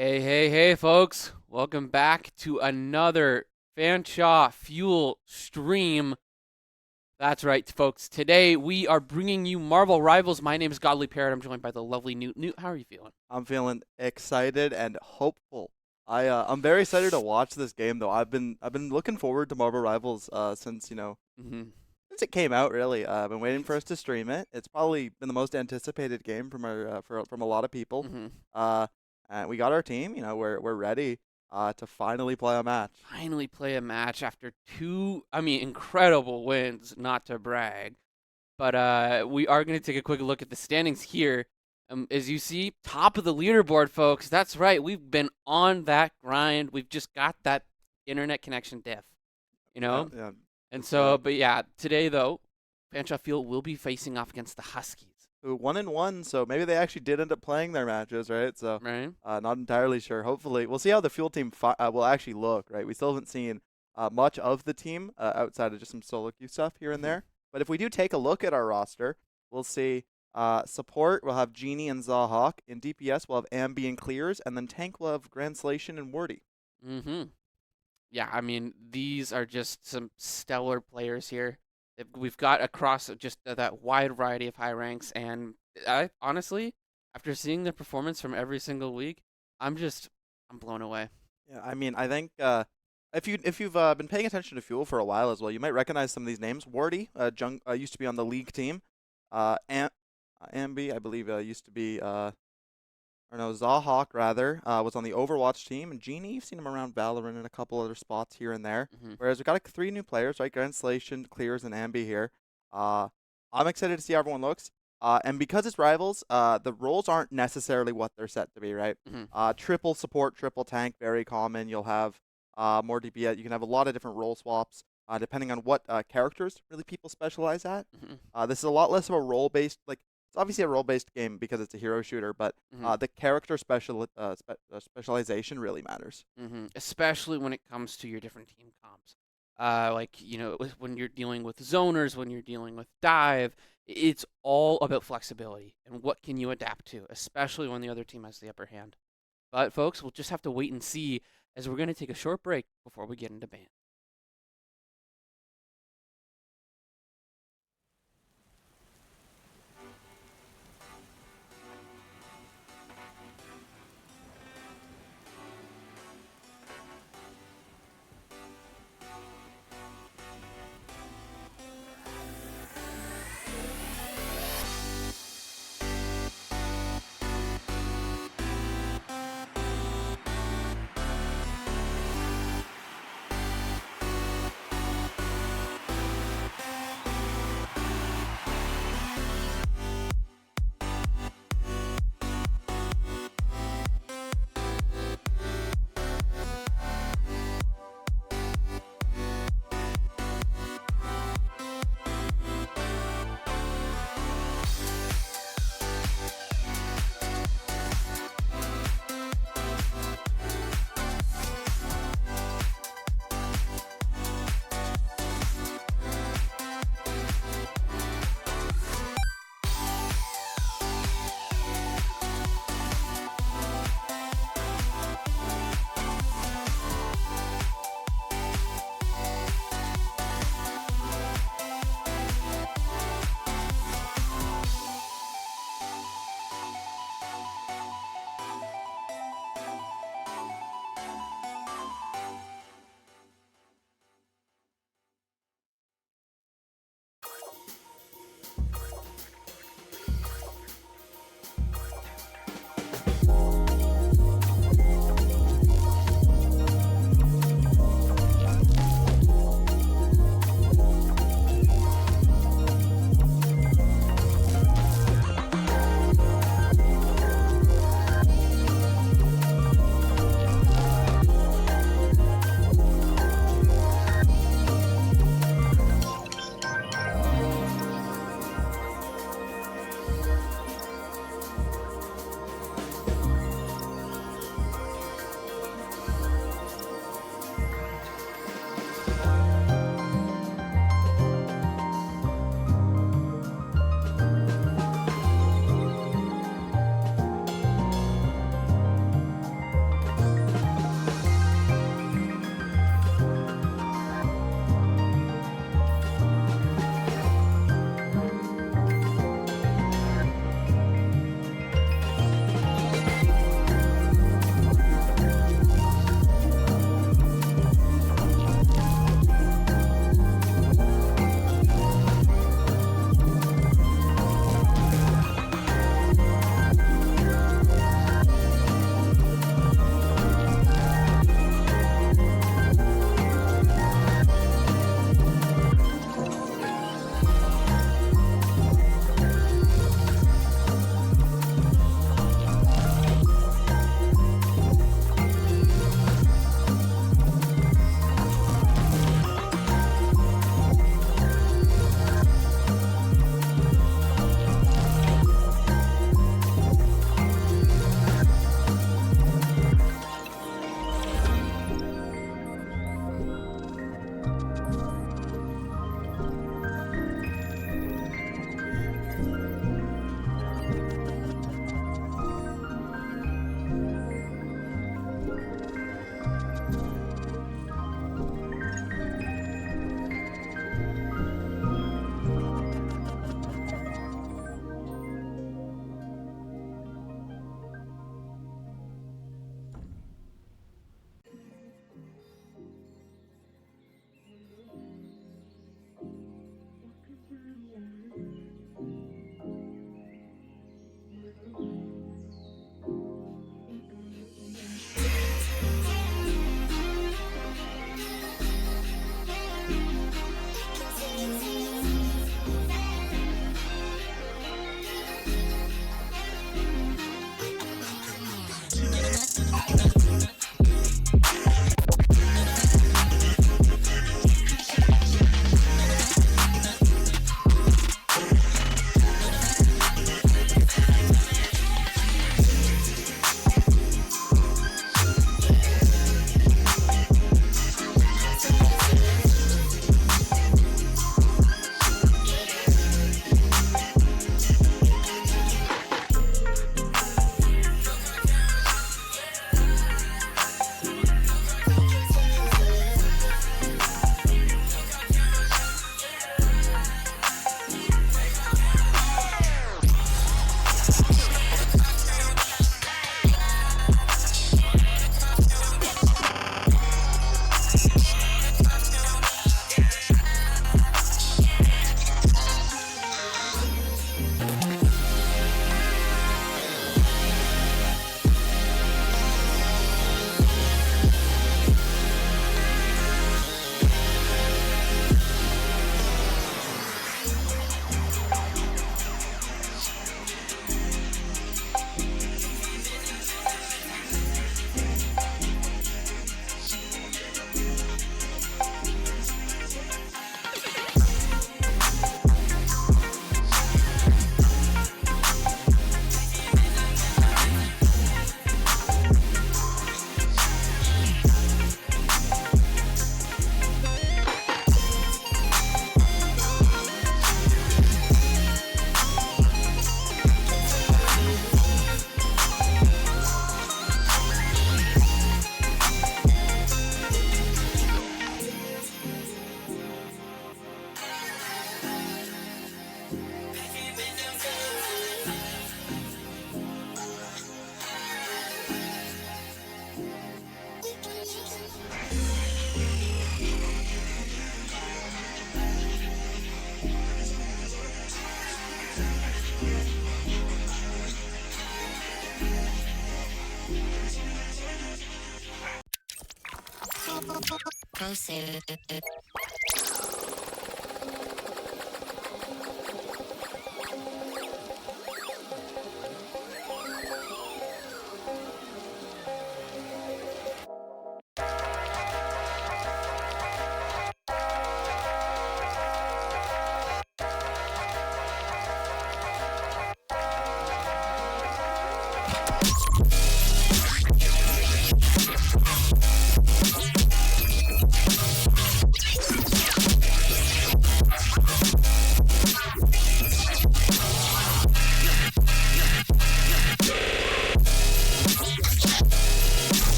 Hey, hey, hey, folks. Welcome back to another Fanshawe Fuel stream. That's right, folks. Today we are bringing you Marvel Rivals. My name is Godly Parrot. I'm joined by the lovely Newt. Newt, how are you feeling? I'm feeling excited and hopeful. I'm very excited to watch this game though. I've been looking forward to Marvel Rivals since Mm-hmm. since it came out really. I've been waiting Right? for us to stream it. It's probably been the most anticipated game from from a lot of people. Mm-hmm. Uh, and we got our team. We're ready to finally play a match. Finally play a match after two, incredible wins, not to brag. But we are going to take a quick look at the standings here. As you see, top of the leaderboard, folks. That's right. We've been on that grind. We've just got that internet connection diff, you Yeah, know? yeah. And It's so, but yeah, today though, Fanshawe Field will be facing off against the Huskies, who 1-1, so maybe they actually did end up playing their matches, right? So, right? not entirely sure. Hopefully, we'll see how the fuel team will actually look, right? We still haven't seen much of the team outside of just some solo queue stuff here and Mm-hmm. there. But if we do take a look at our roster, we'll see support. We'll have Genie and Zawhawk. In DPS, we'll have Ambi and Clears, and then tank will have Granslation and Wardy. Mm-hmm. Yeah, these are just some stellar players here that we've got across just that wide variety of high ranks. And I honestly, after seeing the performance from every single week, I'm blown away. Yeah, I mean, I think if you've been paying attention to Fuel for a while as well, you might recognize some of these names. Wardy, used to be on the league team. Ambi, I believe, used to be or no, Zawhawk rather, was on the Overwatch team, and Genie, you've seen him around Valorant and a couple other spots here and there. Mm-hmm. Whereas we've got three new players, right? Granslation, Clears, and Ambi here. Uh, I'm excited to see how everyone looks. And because it's rivals, the roles aren't necessarily what they're set to be, right? Mm-hmm. Triple support, triple tank, very common. You'll have more DPS. You can have a lot of different role swaps, depending on what characters really people specialize at. Mm-hmm. This is a lot less of a role-based, like, it's obviously a role-based game because it's a hero shooter, but Mm-hmm. the character specialization really matters. Mm-hmm. Especially when it comes to your different team comps. When you're dealing with zoners, when you're dealing with dive, it's all about flexibility and what can you adapt to, especially when the other team has the upper hand. But folks, we'll just have to wait and see as we're going to take a short break before we get into ban.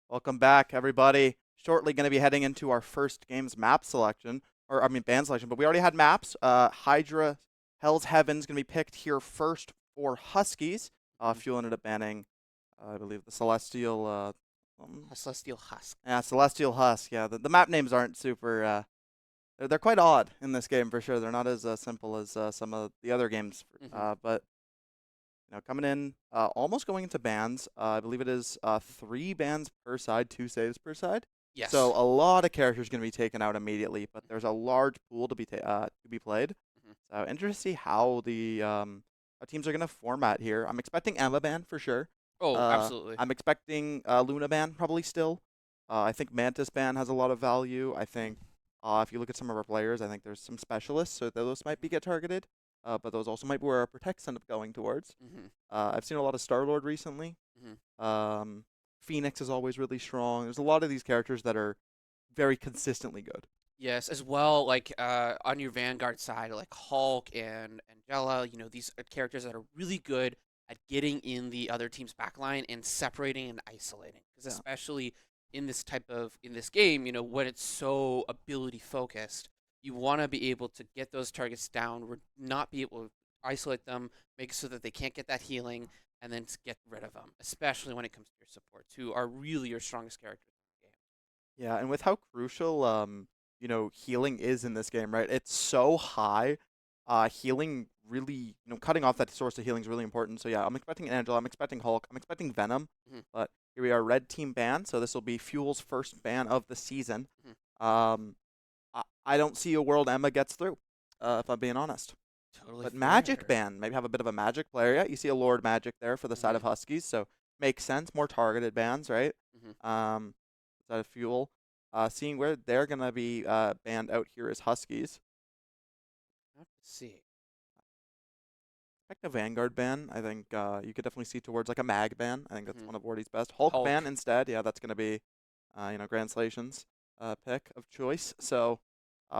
Welcome back, everybody. Shortly going to be heading into our first game's map selection, or I mean band selection, but we already had maps. Hydra, Hell's Heaven's going to be picked here first for Huskies. Mhm. Fuel ended up banning, I believe, the Celestial. A Celestial Husk. Yeah, Celestial Husk. Yeah, the map names aren't super. They're quite odd in this game for sure. They're not as simple as some of the other games. Hmm. But coming in, almost going into bans. I believe it is 3 bans per side, 2 saves per side. So Yes. a lot of characters going to be taken out immediately, but there's a large pool to be played. Hmm. So interested to see how the how teams are going to format here. I'm expecting Emma ban for sure. Oh, absolutely. I'm expecting Luna ban probably still. I think Mantis ban has a lot of value. I think if you look at some of our players, I think there's some specialists, so those might be get targeted. But those also might be where our protects end up going towards. Hmm. I've seen a lot of Star-Lord recently. Hmm. Phoenix is always really strong. There's a lot of these characters that are very consistently good. Yes, as well, like on your Vanguard side, like Hulk and Angela, these are characters that are really good at getting in the other team's backline and separating and isolating. Because Yeah. especially in this game, when it's so ability focused, You want to be able to get those targets down, not be able to isolate them, make it so that they can't get that healing, and then get rid of them, especially when it comes to your supports, who are really your strongest characters in Yeah, and with how crucial healing is in this game, right? It's so high. Healing really, cutting off that source of healing is really important. So yeah, I'm expecting Angela, I'm expecting Hulk, I'm expecting Venom, the game. but here we are, red team ban. So this will be Fuel's first ban of the season. Um, I don't see a world Emma gets through, if I'm being honest. Totally But Magic fair. ban, maybe have a bit of a Magic player. Yeah, you see a Lord Magic there for the side of Hmm. Huskies, so makes sense. More targeted bans, right? Hmm. Side of Fuel. Seeing where they're gonna be banned out here is Huskies. Have to see. Expect a Vanguard ban. I think you could definitely see towards like a Mag ban. I think that's Hmm. one of Wardy's best. Hulk ban Hulk. instead. Yeah, that's gonna be Translation's pick of choice. So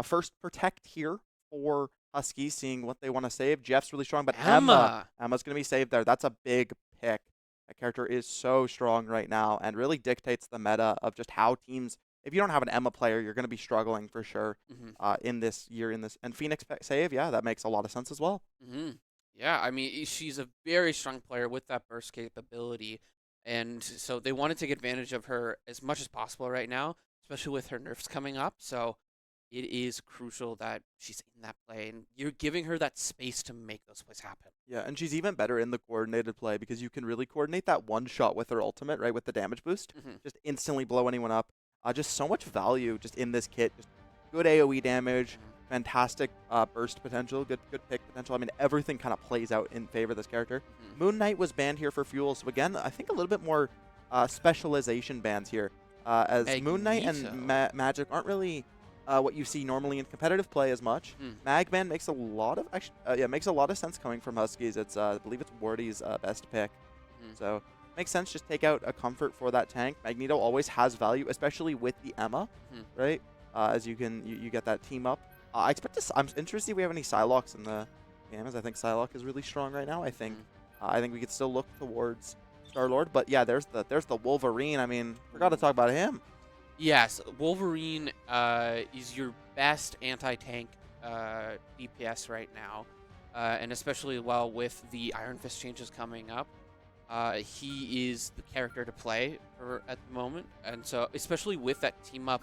first protect here for Huskies, seeing what they want to save. Jeff's really strong, but Emma. Emma's gonna be saved there. That's a big pick. That character is so strong right now and really dictates the meta of just how teams. If you don't have an Emma player, you're going to be struggling for sure Hmm. in this year. And Phoenix save, yeah, that makes a lot of sense as well. Hmm. Yeah, I mean, she's a very strong player with that burst capability, and so they want to take advantage of her as much as possible right now, especially with her nerfs coming up. So it is crucial that she's in that play, and you're giving her that space to make those plays happen. Yeah, and she's even better in the coordinated play because you can really coordinate that one shot with her ultimate, right, with the damage boost. Hmm. Just instantly blow anyone up. Just so much value just in this kit. Just good AoE damage, Hmm. fantastic burst potential, good pick potential. I mean, everything kind of plays out in favor of this character. Hmm. Moon Knight was banned here for Fuel, so again, I think a little bit more specialization bans here. As Moon Knight and Magneto. Magic aren't really what you see normally in competitive play as much. Hmm. Magman makes a lot of makes a lot of sense coming from Huskies. It's I believe it's Wardy's best pick, Hmm. so makes sense. Just take out a comfort for that tank. Magneto always has value, especially with the Emma, Hmm. right? As you get that team up. I expect to. I'm interested if we have any Psylocks in the game, as I think Psylocke is really strong right now. Hmm. I think we could still look towards Star Lord, but yeah, there's the Wolverine. I mean, forgot to talk about him. Yes, Wolverine is your best anti-tank DPS right now, and especially with the Iron Fist changes coming up, he is the character to play for at the moment. And so, especially with that team up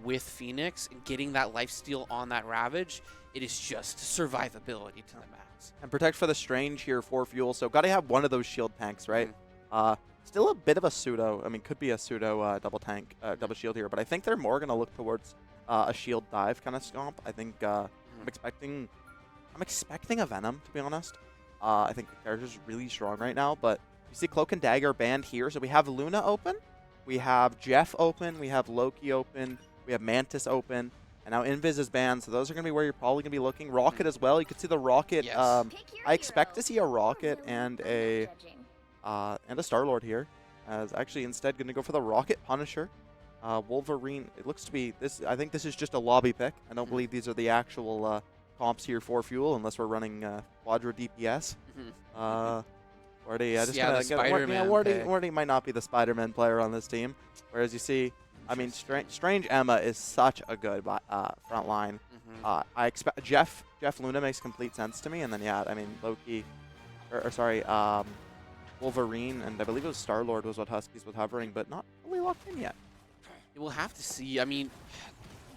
with Phoenix and getting that lifesteal on that Ravage, it is just survivability to the max. And protect for the Strange here for Fuel, so got to have one of those shield tanks, right? Mhm. Still a bit of a pseudo. I mean, could be a pseudo double tank, double shield here, but I think they're more gonna look towards a shield dive kind of stomp. I think Mhm. I'm expecting a Venom, to be honest. I think the character's really strong right now, but you see Cloak and Dagger banned here, so we have Luna open, we have Jeff open, we have Loki open, we have Mantis open, and now Invis is banned, so those are gonna be where you're probably gonna be looking. Rocket as well. You could see the Rocket. Yes. I expect to see a Rocket and a Star-Lord here, as actually instead going to go for the Rocket Punisher. Wolverine, it looks to be this. I think this is just a lobby pick. I don't Mhm. believe these are the actual comps here for Fuel, unless we're running Quadra DPS. Mhm. Wardy, just Yeah, the Spider-Man pick. Wardy might not be the Spider-Man player on this team. Whereas you see, I mean, Strange Emma is such a good front line. Mhm. I expect Jeff Luna makes complete sense to me, and then yeah, I mean Loki, or sorry, Wolverine, and I believe it was Star-Lord was what Huskies was hovering, but not fully locked in yet. We'll have to see. I mean,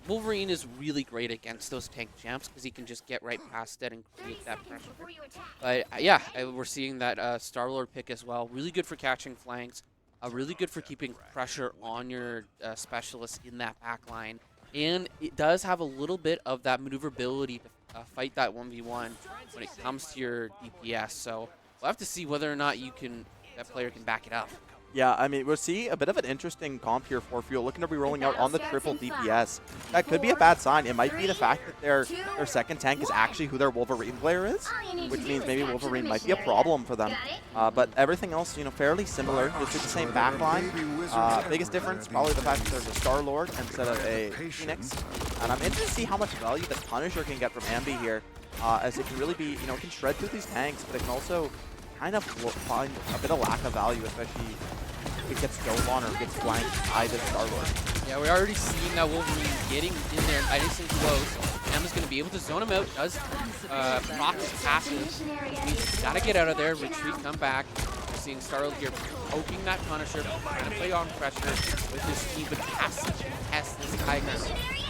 Wolverine is really great against those tank champs because he can just get right past it and create that pressure. But yeah, we're seeing that Star-Lord pick as well. Really good for catching flanks. Really good for keeping pressure on your specialists in that back line. And it does have a little bit of that maneuverability to fight that 1v1 when it comes to your DPS. So we'll have to see whether or not that player can back it up. Yeah, I mean, we'll see a bit of an interesting comp here for Fuel. Looking to be rolling out on the triple DPS. That could be a bad sign. It might be the fact that their second tank is actually who their Wolverine player is, which means maybe Wolverine might be a problem for them. But everything else, fairly similar. It's the same backline. Biggest difference, probably the fact that there's a Star-Lord instead of a Phoenix. And I'm interested to see how much value the Punisher can get from Ambi here, as it can really be, it can shred through these tanks, but it can also kind of find a bit of lack of value, especially it gets dove on or gets flanked by this Star-Lord. Yeah, we're already seeing that Wolverine getting in there nice and close. Emma's going to be able to zone him out. Does proc his passes. Got to get out of there. Retreat, come back. We're seeing Star-Lord here poking that Punisher, trying to play on pressure with his team, but has to test this Tiger.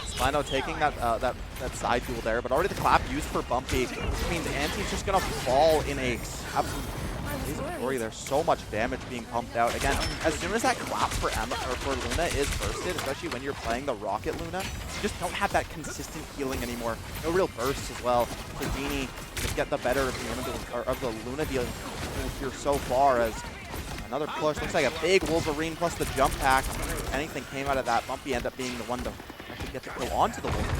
Spino taking that side duel there, but already the clap used for Bumpy, which means Anti's just gonna fall in a absolute amazing glory. There's so much damage being pumped out. Again, as soon as that clap for Emma or for Luna is bursted, especially when you're playing the Rocket Luna, you just don't have that consistent healing anymore. No real bursts as well. So Genie to get the better of the Luna dealing here so far as another push. Looks like a big Wolverine plus the jump pack. If anything came out of that, Bumpy ended up being the one to actually get to go onto the Wolverine.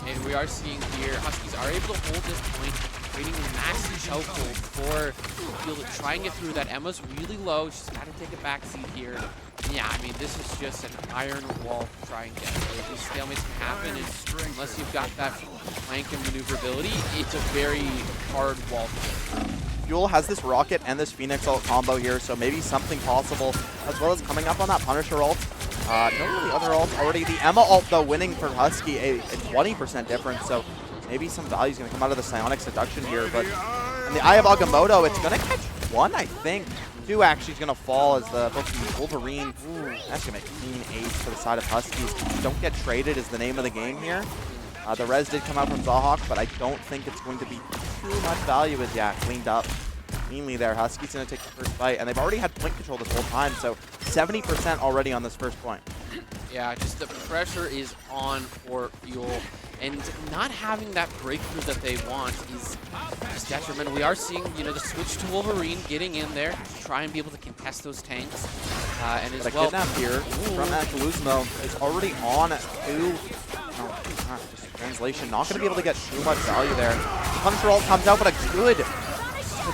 And we are seeing here, Huskies are able to hold this point, creating a massive chokehold for Field to try and get through that. Emma's really low. She's got to take a back seat here. Yeah, I mean, this is just an iron wall to try and get. These stalemates can happen, and unless you've got that flank and maneuverability, it's a very hard wall to get. Fuel has this Rocket and this Phoenix ult combo here, so maybe something possible, as well as coming up on that Punisher ult. No really other ults already. The Emma ult, though, winning for Husky a 20% difference, so maybe some value is going to come out of the Psionic Seduction here. But in the Eye of Agamotto, it's going to catch one, I think. Two actually is going to fall as the Wolverine. Ooh, that's going to make clean ace for the side of Huskies. Don't get traded is the name of the game here. The res did come out from Zahhawk, but I don't think it's going to be too much value as, yeah, cleaned up cleanly there. Huskies going to take the first fight, and they've already had point control this whole time, so 70% already on this first point. Yeah, just the pressure is on for Fuel, and not having that breakthrough that they want is just detrimental. We are seeing, you know, the switch to Wolverine getting in there to try and be able to contest those tanks. And as well, kidnap here from Angeluzmo is already on to just translation. Not going to be able to get too much value there. Punisher ult comes out, but a good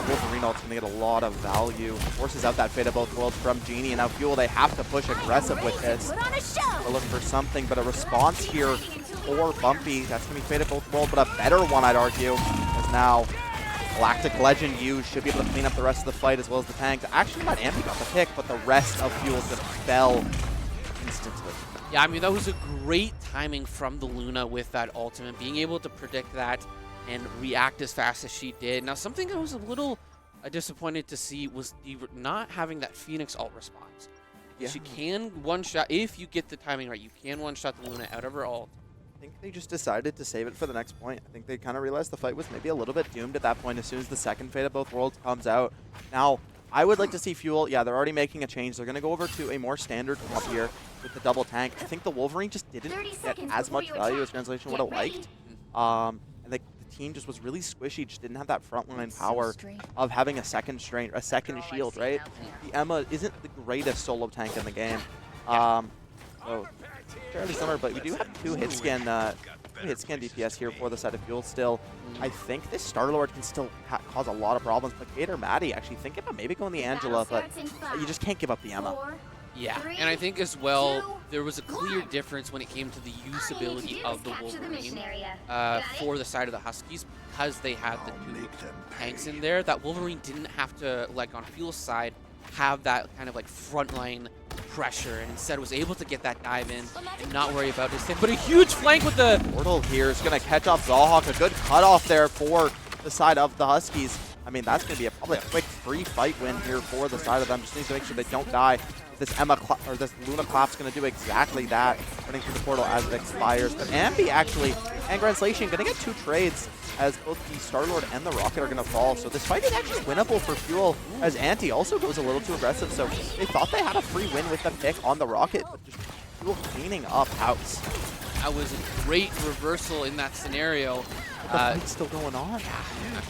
Wolverine ult's going to get a lot of value. Forces out that Fate of Both Worlds from Genie, and now Fuel, they have to push aggressive with this. To look for something, but a response here for Bumpy. That's going to be Fate of Both Worlds, but a better one, I'd argue, as now Galactic Legend used should be able to clean up the rest of the fight as well as the tank. Actually, not Ampy got the pick, but the rest of Fuel just fell instantly. Yeah, I mean, that was a great timing from the Luna with that ultimate, being able to predict that and react as fast as she did. Now, something I was a little disappointed to see was not having that Phoenix ult response. Yeah. She can one-shot, if you get the timing right, you can one-shot the Luna out of her ult. I think they just decided to save it for the next point. I think they kind of realized the fight was maybe a little bit doomed at that point as soon as the second Fate of Both Worlds comes out. Now, I would like to see Fuel, yeah, they're already making a change. They're going to go over to a more standard comp here with the double tank. I think the Wolverine just didn't get as much value as Translation would have liked. And the team just was really squishy, just didn't have that frontline power of having a second shield, right? The Emma isn't the greatest solo tank in the game. So fairly similar, but we do have two hit scan DPS here for the side of Fuel still. I think this Star-Lord can still cause a lot of problems, but Kate or Maddie actually thinking about maybe going the Angela, but you just can't give up the Emma. Yeah, and I think as well, there was a clear difference when it came to the usability of the Wolverine for the side of the Huskies because they had the two tanks in there. That Wolverine didn't have to, like on Fuel's side, have that kind of like frontline pressure, and instead was able to get that dive in and not worry about his thing. But a huge flank with the portal here is going to catch off Zahhawk. A good cutoff there for the side of the Huskies. I mean, that's going to be probably a quick free fight win here for the side of them. Just need to make sure they don't die. This this Luna Clap's going to do exactly that, running through the portal as it expires. But Ambi actually, and Translation, going to get two trades as both the Star-Lord and the Rocket are going to fall. So this fight is actually winnable for Fuel, as Anti also goes a little too aggressive. So they thought they had a free win with the pick on the Rocket, but just Fuel cleaning up house. That was a great reversal in that scenario. But the fight's still going on. Yeah.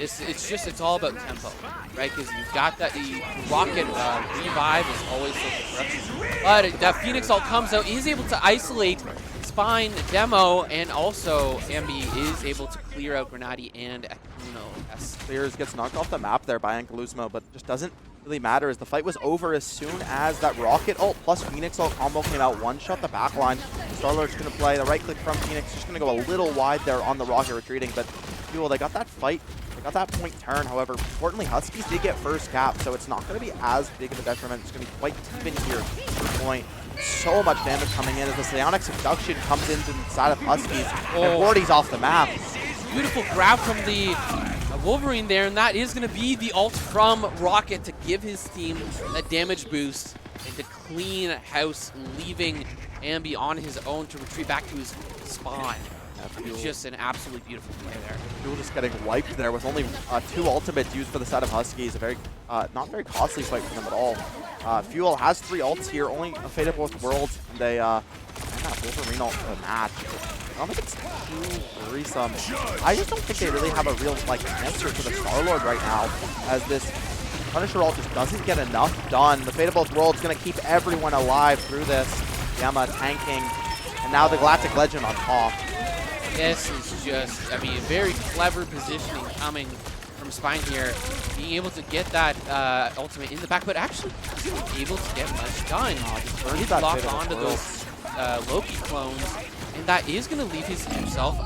It's all about tempo, right? Because you've got that the Rocket revive is always so disruptive. But that Phoenix ult comes out, is able to isolate Spine, Demo, and also Ambi is able to clear out Grenade and Akuno. Yes. Clears gets knocked off the map there by Angeluzmo, but just doesn't really matter as the fight was over as soon as that Rocket ult plus Phoenix ult combo came out. One-shot the backline. Star-Lord's going to play the right click from Phoenix, just going to go a little wide there on the Rocket retreating, but Fuel, they got that fight They got that point turn, however, importantly, Huskies did get first cap, so it's not going to be as big of a detriment. It's going to be quite even here for point. So much damage coming in as the Psionic Seduction comes into the side of Huskies, and Wardy's off the map. Beautiful grab from the Wolverine there, and that is going to be the ult from Rocket to give his team a damage boost and to clean house, leaving Ambi on his own to retreat back to his spawn. It's just an absolutely beautiful play there. Fuel just getting wiped there with only 2 ultimates used for the side of Huskies. A very, not very costly fight for them at all. Fuel has 3 ults here, only a Fate of Both Worlds, and a Wolverine ult for a match. I don't think it's too worrisome. I just don't think they really have a real answer to the Star-Lord right now, as this Punisher ult just doesn't get enough done. The Fate of Both Worlds is going to keep everyone alive through this. Yama tanking, and now the Galactic Legend on top. This is just, I mean, very clever positioning coming from Spine here. Being able to get that ultimate in the back, but actually wasn't able to get much done. He's locked onto those Loki clones, and that is going to leave himself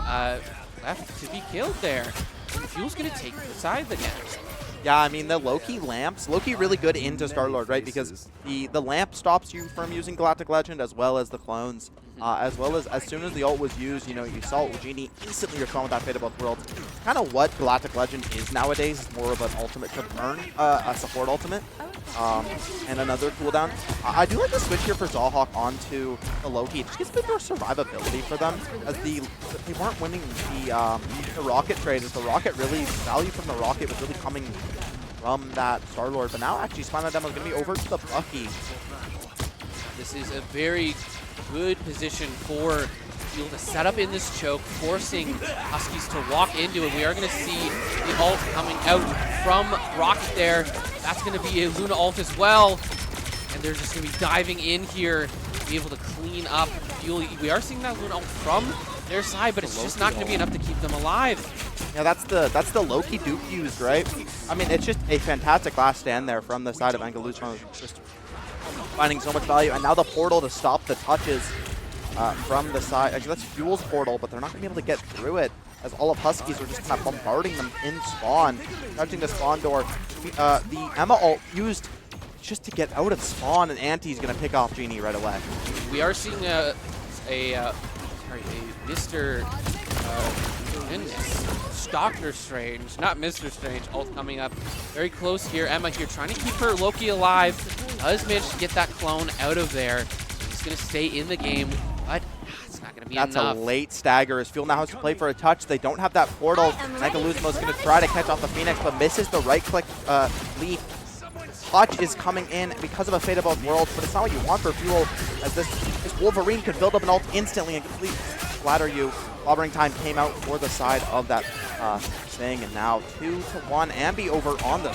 left to be killed there. And Fuel's going to take the side again. Yeah, I mean, the Loki lamps, Loki really good into Star-Lord, right? Because the lamp stops you from using Galactic Legend as well as the clones. As well as soon as the ult was used, you know, you saw Genie instantly respond with that Fate of Both Worlds. Kind of what Galactic Legend is nowadays. It's more of an ultimate to burn, a support ultimate. And another cooldown. I do like the switch here for Zawhawk onto the Loki. It just gives a bit more survivability for them, as they weren't winning the Rocket trade. As the Rocket really, value from the Rocket was really coming from that Star-Lord. But now actually Spinal Demo is going to be over to the Bucky. This is a very good position for Fuel to set up in this choke, forcing Huskies to walk into it. We are going to see the ult coming out from Rocket there. That's going to be a Luna ult as well. And they're just going to be diving in here to be able to clean up Fuel. We are seeing that Luna ult from their side, but it's just not going to be enough to keep them alive. Yeah, that's the Loki dupe used, right? I mean, it's just a fantastic last stand there from the side of Angelucci. Just finding so much value, and now the portal to stop the touches from the side. Actually, that's Fuel's portal, but they're not going to be able to get through it, as all of Huskies are just kind of bombarding them in spawn, touching the spawn door. The Emma ult used just to get out of spawn, and Anti's going to pick off Genie right away. We are seeing a Mr. Doctor Strange, not Mr. Strange, ult coming up very close here. Emma here trying to keep her Loki alive. Does manage to get that clone out of there. He's going to stay in the game, but it's not going to be enough. That's a late stagger as Fuel now has to play for a touch. They don't have that portal. Megaluzmo's going to try to catch off the Phoenix, but misses the right-click leap. Touch is coming in because of a Fate of Both Worlds, but it's not what you want for Fuel, as this Wolverine could build up an ult instantly and completely splatter you. Clobbering time came out for the side of that thing, and now 2-1. Ambi over on the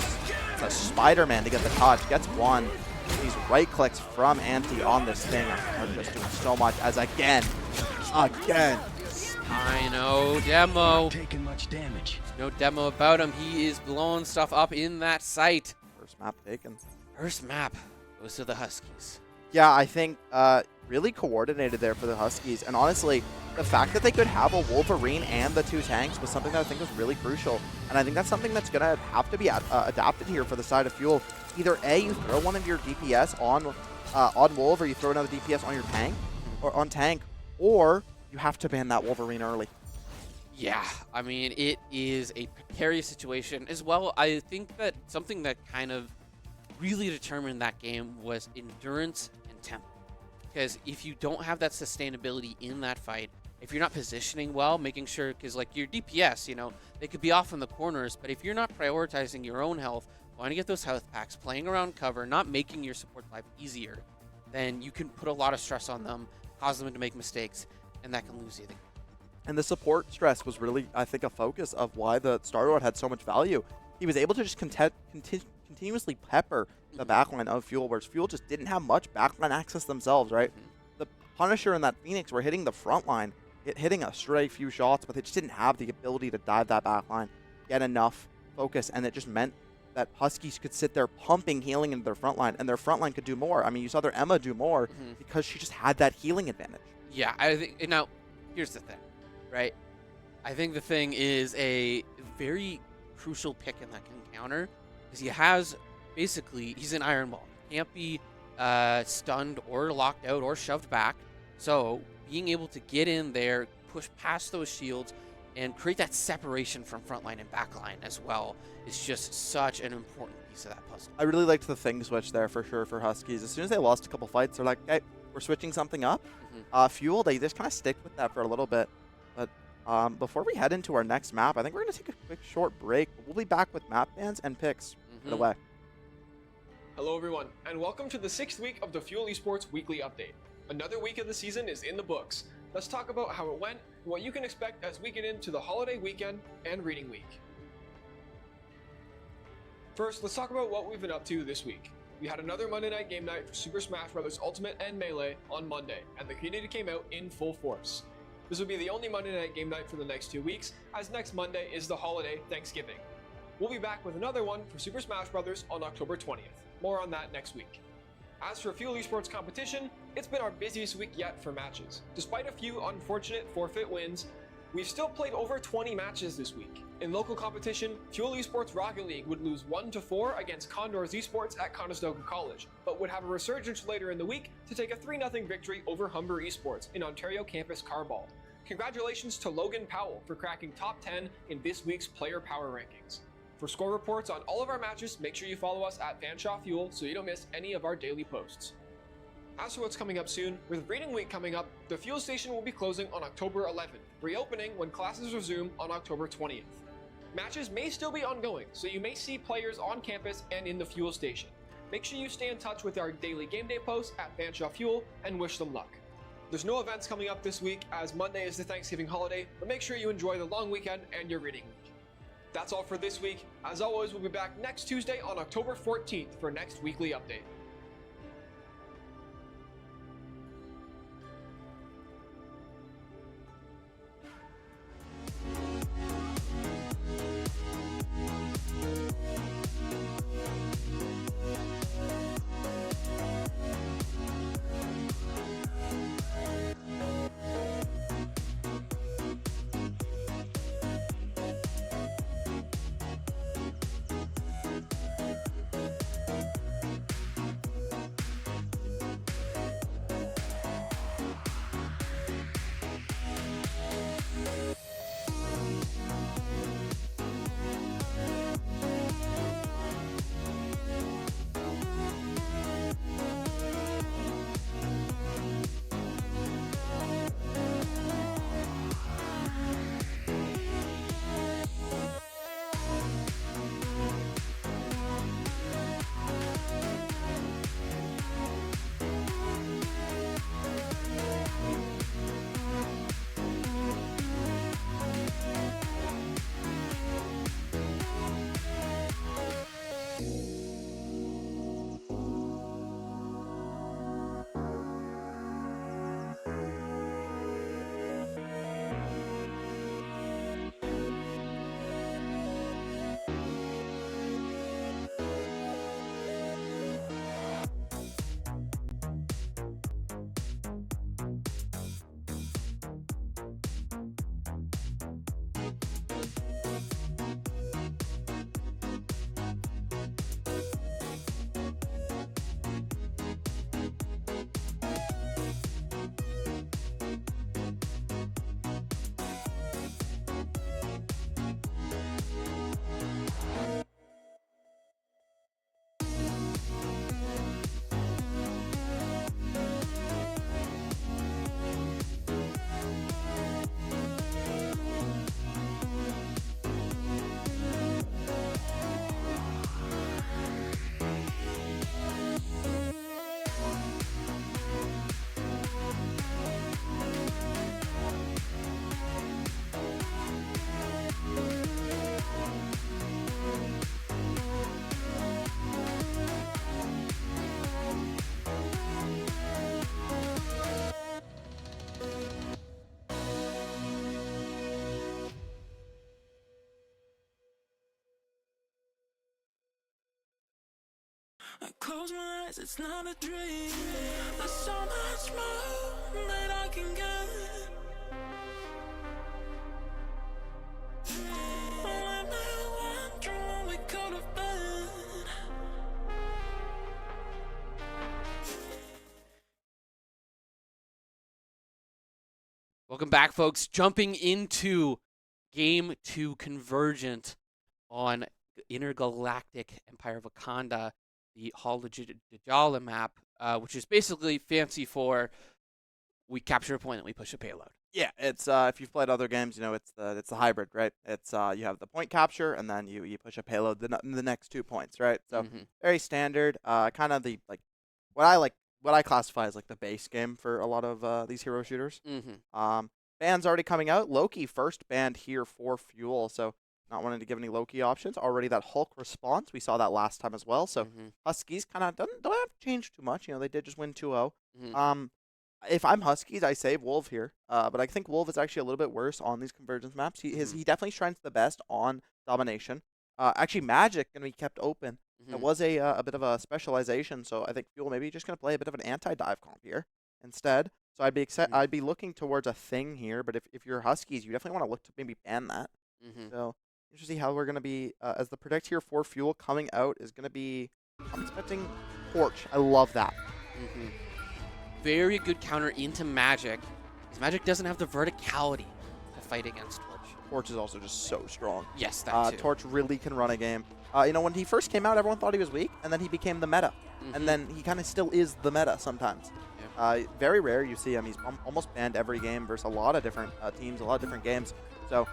Spider-Man to get the touch. Gets one. These right clicks from Anti on this thing are just doing so much, as again. I know, Demo. Taking much damage. No demo about him. He is blowing stuff up in that site. First map taken. First map goes to the Huskies. Yeah, I think really coordinated there for the Huskies. And honestly, the fact that they could have a Wolverine and the 2 tanks was something that I think was really crucial. And I think that's something that's going to have to be adapted here for the side of Fuel. Either A, you throw one of your DPS on Wolf, or you throw another DPS on your tank, or on tank, or you have to ban that Wolverine early. Yeah, I mean, it is a precarious situation as well. I think that something that kind of really determined that game was endurance and tempo. Because if you don't have that sustainability in that fight, if you're not positioning well, making sure, because like your DPS, you know, they could be off in the corners, but if you're not prioritizing your own health, wanting to get those health packs, playing around cover, not making your support life easier, then you can put a lot of stress on them, cause them to make mistakes, and that can lose you the game. And the support stress was really, I think, a focus of why the Star-Lord had so much value. He was able to just continuously pepper the backline of Fuel, whereas Fuel just didn't have much backline access themselves, right? The Punisher and that Phoenix were hitting the front line, hitting a stray few shots, but they just didn't have the ability to dive that backline, get enough focus, and it just meant that Huskies could sit there pumping healing into their front line, and their front line could do more. I mean, you saw their Emma do more because she just had that healing advantage. Yeah, I think, now, here's the thing, right? I think the thing is a very crucial pick in that counter because he has basically he's an iron ball. He can't be stunned or locked out or shoved back. So being able to get in there, push past those shields, and create that separation from frontline and backline as well is just such an important piece of that puzzle. I really liked the thing switch there for sure for Huskies. As soon as they lost a couple fights, they're like, hey, we're switching something up. Fuel, they just kind of stick with that for a little bit. But before we head into our next map, I think we're going to take a quick short break. We'll be back with map bans and picks right away. Hello everyone, and welcome to the 6th week of the Fuel Esports Weekly Update. Another week of the season is in the books. Let's talk about how it went and what you can expect as we get into the holiday weekend and reading week. First, let's talk about what we've been up to this week. We had another Monday night game night for Super Smash Bros. Ultimate and Melee on Monday, and the community came out in full force. This will be the only Monday night game night for the next 2 weeks, as next Monday is the holiday Thanksgiving. We'll be back with another one for Super Smash Bros. On October 20th. More on that next week. As for Fuel Esports competition, it's been our busiest week yet for matches. Despite a few unfortunate forfeit wins, we've still played over 20 matches this week. In local competition, Fuel Esports Rocket League would lose 1-4 against Condors Esports at Conestoga College, but would have a resurgence later in the week to take a 3-0 victory over Humber Esports in Ontario Campus Carball. Congratulations to Logan Powell for cracking top 10 in this week's player power rankings. For score reports on all of our matches, make sure you follow us at Fanshawe Fuel so you don't miss any of our daily posts. As for what's coming up soon, with Reading Week coming up, the fuel station will be closing on October 11th, reopening when classes resume on October 20th. Matches may still be ongoing, so you may see players on campus and in the fuel station. Make sure you stay in touch with our daily game day posts at Fanshawe Fuel and wish them luck. There's no events coming up this week as Monday is the Thanksgiving holiday, but make sure you enjoy the long weekend and your reading week. That's all for this week. As always, we'll be back next Tuesday on October 14th for next weekly update. I close my eyes, it's not a dream. There's so much more that I can get. Let me Welcome back, folks. Jumping into Game 2 Convergent on Intergalactic Empire of Wakanda, the Hall of Djala map, which is basically fancy for we capture a point and we push a payload. Yeah, it's if you've played other games, you know it's the hybrid, right? It's you have the point capture and then you push a payload the next 2 points, right? So very standard. Kind of the what I classify as like the base game for a lot of these hero shooters. Bans already coming out. Loki first banned here for Fuel, so not wanting to give any Loki options. Already that Hulk response, we saw that last time as well. So Huskies kind of don't have to change too much. You know, they did just win 2-0. If I'm Huskies, I save Wolf here. But I think Wolf is actually a little bit worse on these convergence maps. He definitely shines the best on domination. Actually, Magic going to be kept open. It was a bit of a specialization, so I think Fuel maybe just going to play a bit of an anti-dive comp here instead. So I'd be looking towards a thing here. But if you're Huskies, you definitely want to look to maybe ban that. So interesting how we're going to be as the predict here for Fuel coming out is going to be. I'm expecting Torch. I love that. Very good counter into Magic, because Magic doesn't have the verticality to fight against Torch. Torch is also just so strong. Yes, that too. Torch really can run a game. You know, when he first came out, everyone thought he was weak, and then he became the meta. And then he kind of still is the meta sometimes. Very rare you see him. He's almost banned every game versus a lot of different teams, a lot of different games. So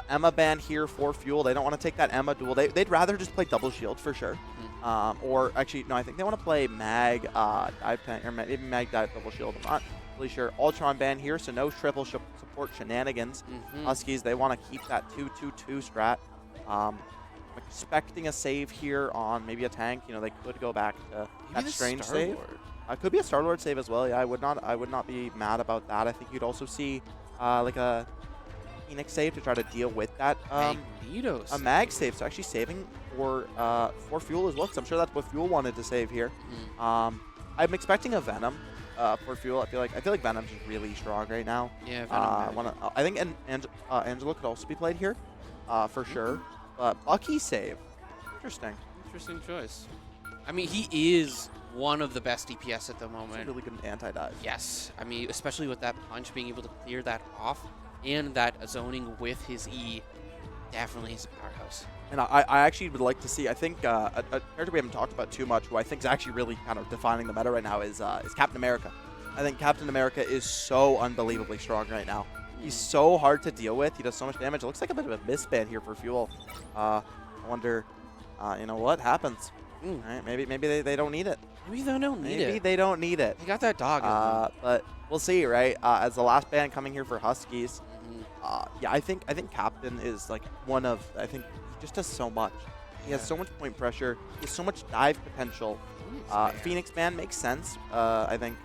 Emma ban here for Fuel. They don't want to take that Emma duel. They'd rather just play double shield for sure. Or actually, no, I think they want to play Mag dive tank, or maybe Mag dive double shield. I'm not really sure. Ultron ban here, so no triple support shenanigans. Huskies, they want to keep that 2-2-2 strat. I'm expecting a save here on maybe a tank. You know, they could go back to that strange save. Could be a Star-Lord save as well. Yeah, I would not be mad about that. I think you'd also see like a Phoenix save to try to deal with that. A mag save, so actually saving for Fuel as well, because I'm sure that's what Fuel wanted to save here. I'm expecting a Venom for Fuel. I feel like Venom's just really strong right now. Yeah, Venom. I think Angela could also be played here, for sure. But Bucky save, interesting choice. I mean, he is one of the best DPS at the moment. He's really good anti-dive. Yes, I mean, especially with that punch, being able to clear that off, and that zoning with his E, definitely is a powerhouse. And I actually would like to see, I think, a character we haven't talked about too much, who I think is actually really kind of defining the meta right now, is Captain America. I think Captain America is so unbelievably strong right now. He's so hard to deal with. He does so much damage. It looks like a bit of a misban here for Fuel. I wonder, you know, what happens. Right? Maybe they don't need it. Maybe they don't need it. Maybe they don't need it. They got that dog. But we'll see, right? As the last ban coming here for Huskies. Yeah, I think Captain is like one of. I think he just does so much. He has so much point pressure. He has so much dive potential. Phoenix ban makes sense. I think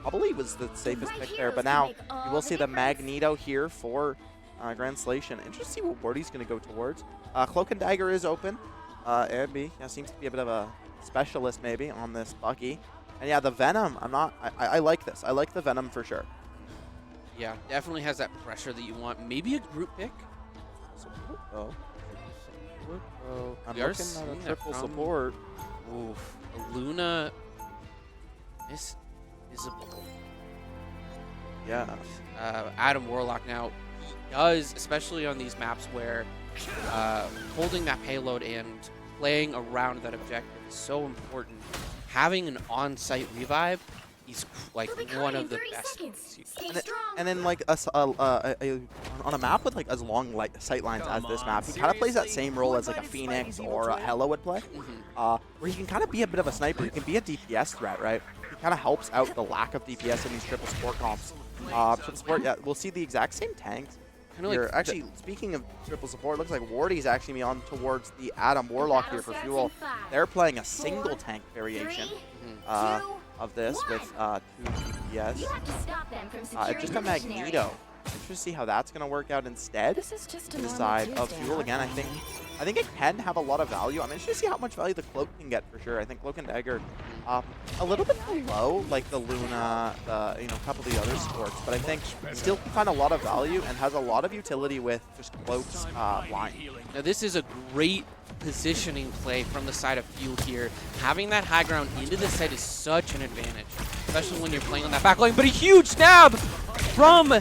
probably was the safest pick there. But now you will see the Magneto here for Translation. Interesting to see what word he's going to go towards. Cloak and Dagger is open. Abby seems to be a bit of a specialist maybe on this Bucky. And yeah, the Venom, I like this. I like the Venom for sure. Yeah, definitely has that pressure that you want. Maybe a group pick? I'm looking at a triple support. Oof. Luna is visible. Yeah. Adam Warlock now, he does, especially on these maps where holding that payload and playing around that objective is so important. Having an on-site revive, he's like one of the best. And then like on a map with like as long sight lines as this map, he kind of plays that same role as like a Phoenix or a Hela would play, where he can kind of be a bit of a sniper. He can be a DPS threat, right? He kind of helps out the lack of DPS in these triple support comps. Triple support, yeah, we'll see the exact same tanks. Here. Actually, speaking of triple support, it looks like Wardy's actually on towards the Adam Warlock here for Fuel. They're playing a single tank variation of this with 2 DPS. Just a Magneto. Interesting to see how that's going to work out instead. To the side of Fuel again, I think it can have a lot of value. I'm interested to see how much value the Cloak can get for sure. I think Cloak and Dagger a little bit below like the Luna, a couple of the other sports, but I think still can find a lot of value and has a lot of utility with just Cloak's line. Now this is a great positioning play from the side of Fuel here. Having that high ground into the site is such an advantage, especially when you're playing on that back line, but a huge stab! from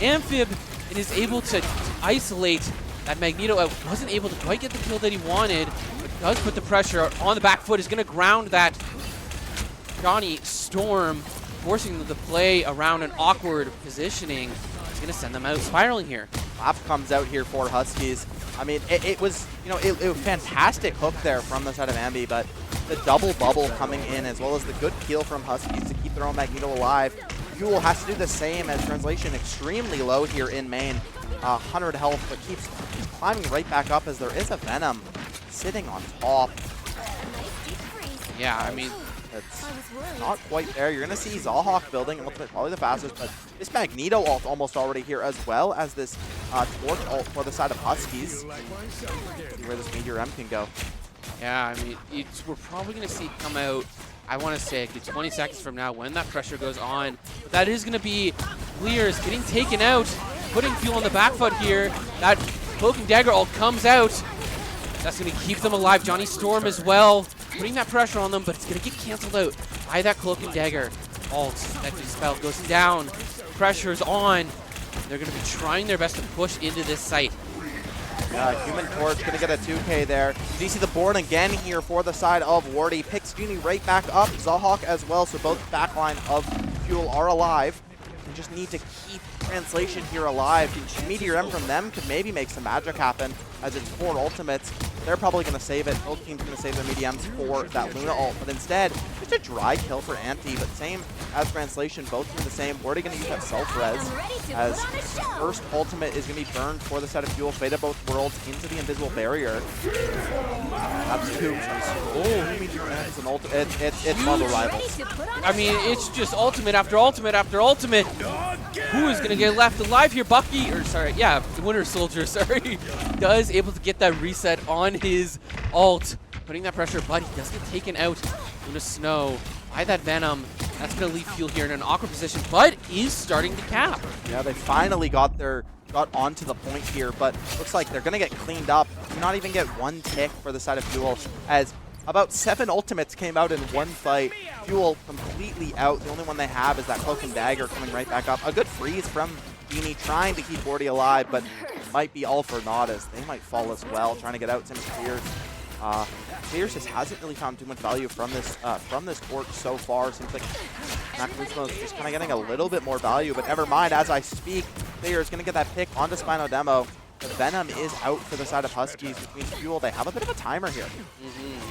Amphib and is able to isolate that Magneto out. Wasn't able to quite get the kill that he wanted, but does put the pressure on the back foot. Is going to ground that Johnny Storm, forcing them to play around an awkward positioning. He's going to send them out spiraling here. Laugh comes out here for Huskies. I mean, it was, you know, it was fantastic hook there from the side of Ambi, but the double bubble coming in, as well as the good peel from Huskies to keep their own Magneto alive. Fuel has to do the same, as Translation extremely low here in main. 100 health, but keeps climbing right back up as there is a Venom sitting on top. Yeah, I mean, it's not quite there. You're going to see Zahawk building ultimate, probably the fastest, but this Magneto ult almost already here, as well as this Torch ult for the side of Huskies. See where this Meteor M can go. yeah, I mean, we're probably going to see it come out, I want to say, 20 seconds from now when that pressure goes on. But that is going to be Clears getting taken out, putting Fuel on the back foot here. That Cloak and Dagger ult comes out. That's going to keep them alive. Johnny Storm as well, putting that pressure on them, but it's going to get canceled out by that Cloak and Dagger ult. That dispel goes down. Pressure's on. They're going to be trying their best to push into this site. Human Torch going to get a 2K there. You see the Born again here for the side of Wardy. Picks Uni right back up. Zahawk as well, so both backline of Fuel are alive. They just need to keep Translation here alive. Meteor M from them could maybe make some magic happen, as it's 4 ultimates. They're probably going to save it. Both teams going to save their mediums for that Luna ult. But instead, just a dry kill for Anti. But same as Translation, both doing the same. We're already going to use that self-res, as first ultimate is going to be burned for the side of Fuel. Fade of both worlds into the invisible barrier. That's 2. Oh, it's an ultimate. It's Marvel Rivals. I mean, it's just ultimate after ultimate after ultimate. Who is going to get left alive here? Bucky, or sorry, yeah, the Winter Soldier, sorry, does able to get that reset on his ult, putting that pressure, but he does get taken out in the snow by that Venom. That's going to leave Fuel here in an awkward position, but is starting to cap. Yeah, they finally got onto the point here, but looks like they're going to get cleaned up. Do not even get 1 tick for the side of Fuel, as about 7 ultimates came out in 1 fight. Fuel completely out. The only one they have is that Cloak and Dagger coming right back up. A good freeze from Beanie trying to keep Wardy alive, but might be all for naught, as they might fall as well, trying to get out. Same as Clears. Clears just hasn't really found too much value from this Torch so far. Seems like Macrismo is just kind of getting a little bit more value, but never mind. As I speak, Clears going to get that pick onto Spino Demo. The Venom is out for the side of Huskies, which means Fuel, they have a bit of a timer here.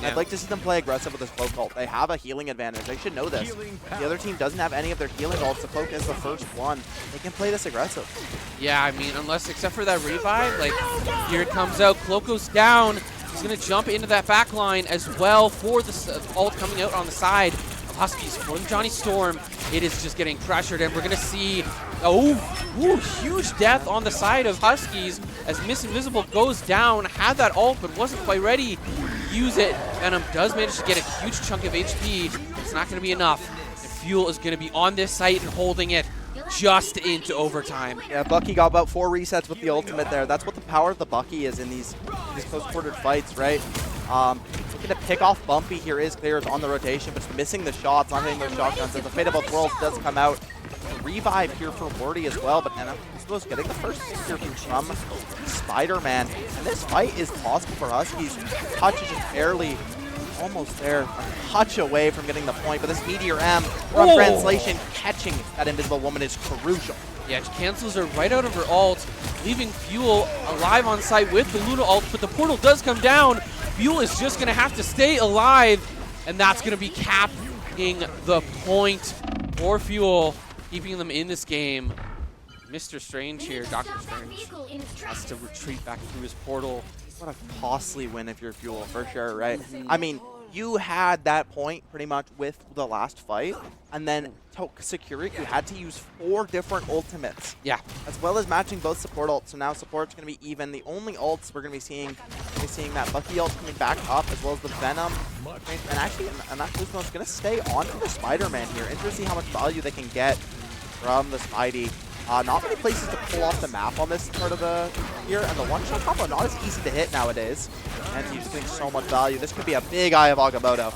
Yeah. I'd like to see them play aggressive with this Cloak ult. They have a healing advantage. They should know this. The other team doesn't have any of their healing ults. The Cloak is the first one. They can play this aggressive. Yeah, I mean, unless, except for that revive, like, here it comes out. Cloak goes down. He's going to jump into that back line as well for the ult coming out on the side of Huskies from Johnny Storm. It is just getting pressured, and we're going to see, huge death on the side of Huskies as Miss Invisible goes down. Had that ult, but wasn't quite ready to use it. Venom does manage to get a huge chunk of HP. It's not going to be enough. And Fuel is going to be on this site and holding it just into overtime. Yeah, Bucky got about 4 resets with the ultimate there. That's what the power of the Bucky is in these close-quartered fights, right? Looking to pick off Bumpy here is Clears on the rotation, but missing the shots, not hitting those shotguns. As the Fate of Both Worlds does come out. A revive here for Wardy as well, but Nana's getting the first pick here from Spider-Man. And this fight is possible for Huskies. Touch is just barely almost there, a touch away from getting the point, but this Meteor M from Translation catching that Invisible Woman is crucial. Yeah, it cancels her right out of her ult, leaving Fuel alive on site with the Luna ult, but the portal does come down. Fuel is just going to have to stay alive, and that's going to be capping the point for Fuel, keeping them in this game. Mr. Strange here, Dr. Strange, has to retreat back through his portal. What a costly win if you're Fuel, for sure, right? I mean, you had that point pretty much with the last fight, and then to secure it, you had to use 4 different ultimates. Yeah. As well as matching both support ults, so now support's going to be even. The only ults we're going to be seeing that Bucky ult coming back up, as well as the Venom. And actually, and that Kuzma is going to stay on to the Spider-Man here. Interesting to see how much value they can get from the Spidey. Not many places to pull off the map on this part of the here, and the one-shot combo not as easy to hit nowadays. And he's getting so much value. This could be a big Eye of Agamotto.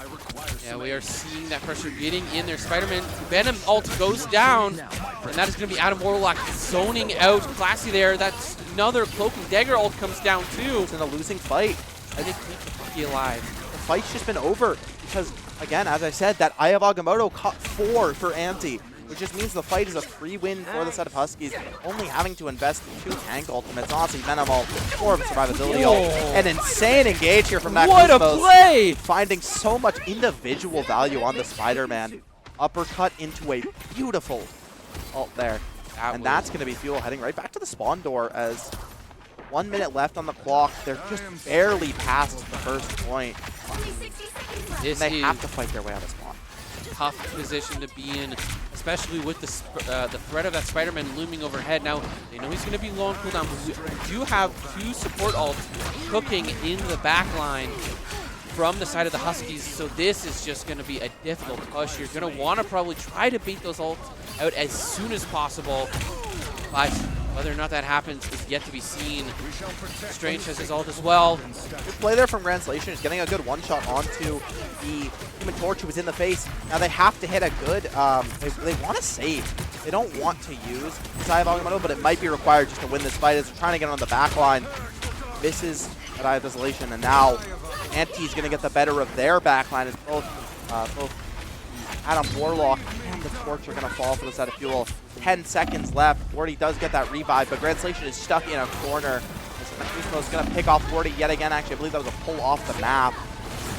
Yeah, we are seeing that pressure getting in there. Spider-Man Venom ult goes down, and that is going to be Adam Warlock zoning out Classy there. That's another Cloak and Dagger ult comes down too. It's in a losing fight. I think keep the Bucky alive. The fight's just been over because, again, as I said, that Eye of Agamotto caught 4 for Anti, which just means the fight is a free win for the set of Huskies, only having to invest 2 tank ultimates. Honestly, Venom ult, more of a survivability ult. An insane engage here from that What a Cosmos, play! finding so much individual value on the Spider-Man. Uppercut into a beautiful ult there. And that's going to be Fuel heading right back to the spawn door as 1 minute left on the clock. They're just barely past the first point. This They is have to fight their way out of spawn. a tough position to be in, especially with the threat of that Spider-Man looming overhead. Now, they know he's going to be low on cooldown, but we do have 2 support ults cooking in the back line from the side of the Huskies, so this is just going to be a difficult push. You're going to want to probably try to bait those ults out as soon as possible, but whether or not that happens is yet to be seen. Strange has his ult as well. Good play there from Translation. He's getting a good one-shot onto the Human Torch who was in the face. Now they have to hit a good, they want to save. They don't want to use Eye of Agamotto, but it might be required just to win this fight as they're trying to get on the back line. Misses at Eye of Desolation, and now Anti's going to get the better of their back line as both Adam Warlock and the Torch are going to fall for the set of Fuel. 10 seconds left. Wardy does get that revive, but Translation is stuck in a corner. Kuzmo is going to pick off Wardy yet again. Actually, I believe that was a pull off the map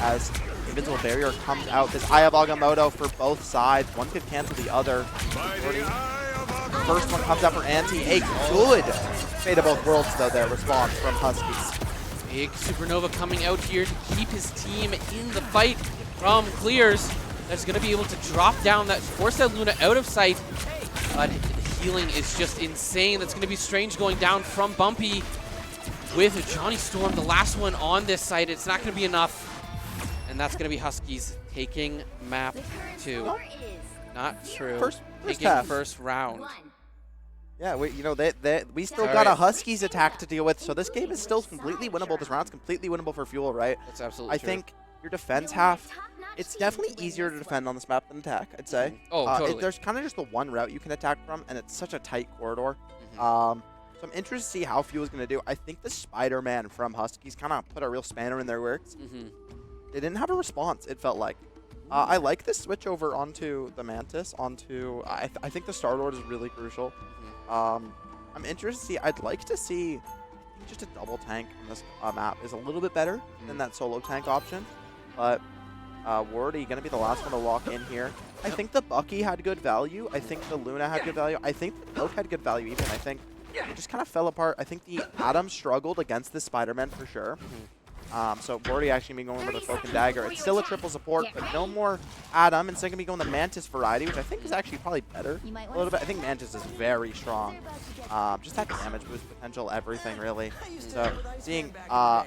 as the Invincible Barrier comes out. This Eye of Agamotto for both sides. One could cancel the other. Wardy. First one comes out for Anti. A good Fate of Both Worlds, though, there. Response from Huskies. Big Supernova coming out here to keep his team in the fight from Clears. That's going to be able to drop down, that force that Luna out of sight. But the healing is just insane. That's going to be Strange going down from Bumpy with Johnny Storm, the last one on this site. It's not going to be enough. And that's going to be Huskies taking map 2. Not true. First taking half. first round. Yeah, we still got a Huskies attack to deal with, so this game is still completely winnable. This round's completely winnable for Fuel, right? That's absolutely I true. think your defense half, it's definitely easier to defend on this map than attack, I'd say. Oh, totally. There's kind of just the one route you can attack from, and it's such a tight corridor. Mhm. So I'm interested to see how Fuel's going to do. I think the Spider-Man from Huskies kind of put a real spanner in their works. Mhm. They didn't have a response, it felt like. I like this switch over onto the Mantis, onto... I think the Star-Lord is really crucial. I'm interested to see... I'd like to see... I think just a double tank on this map is a little bit better than that solo tank option. But Wardy going to be the last one to lock in here. I think the Bucky had good value. I think the Luna had good value. I think the Cloak had good value even. I think it just kind of fell apart. I think the Adam struggled against the Spider-Man for sure. So Wardy actually going to be going with the Cloak and Dagger. It's still a triple support, but no more Adam. Instead, going to be going the Mantis variety, which I think is actually probably better a little bit. I think Mantis is very strong. Just that damage boost potential, everything really. So seeing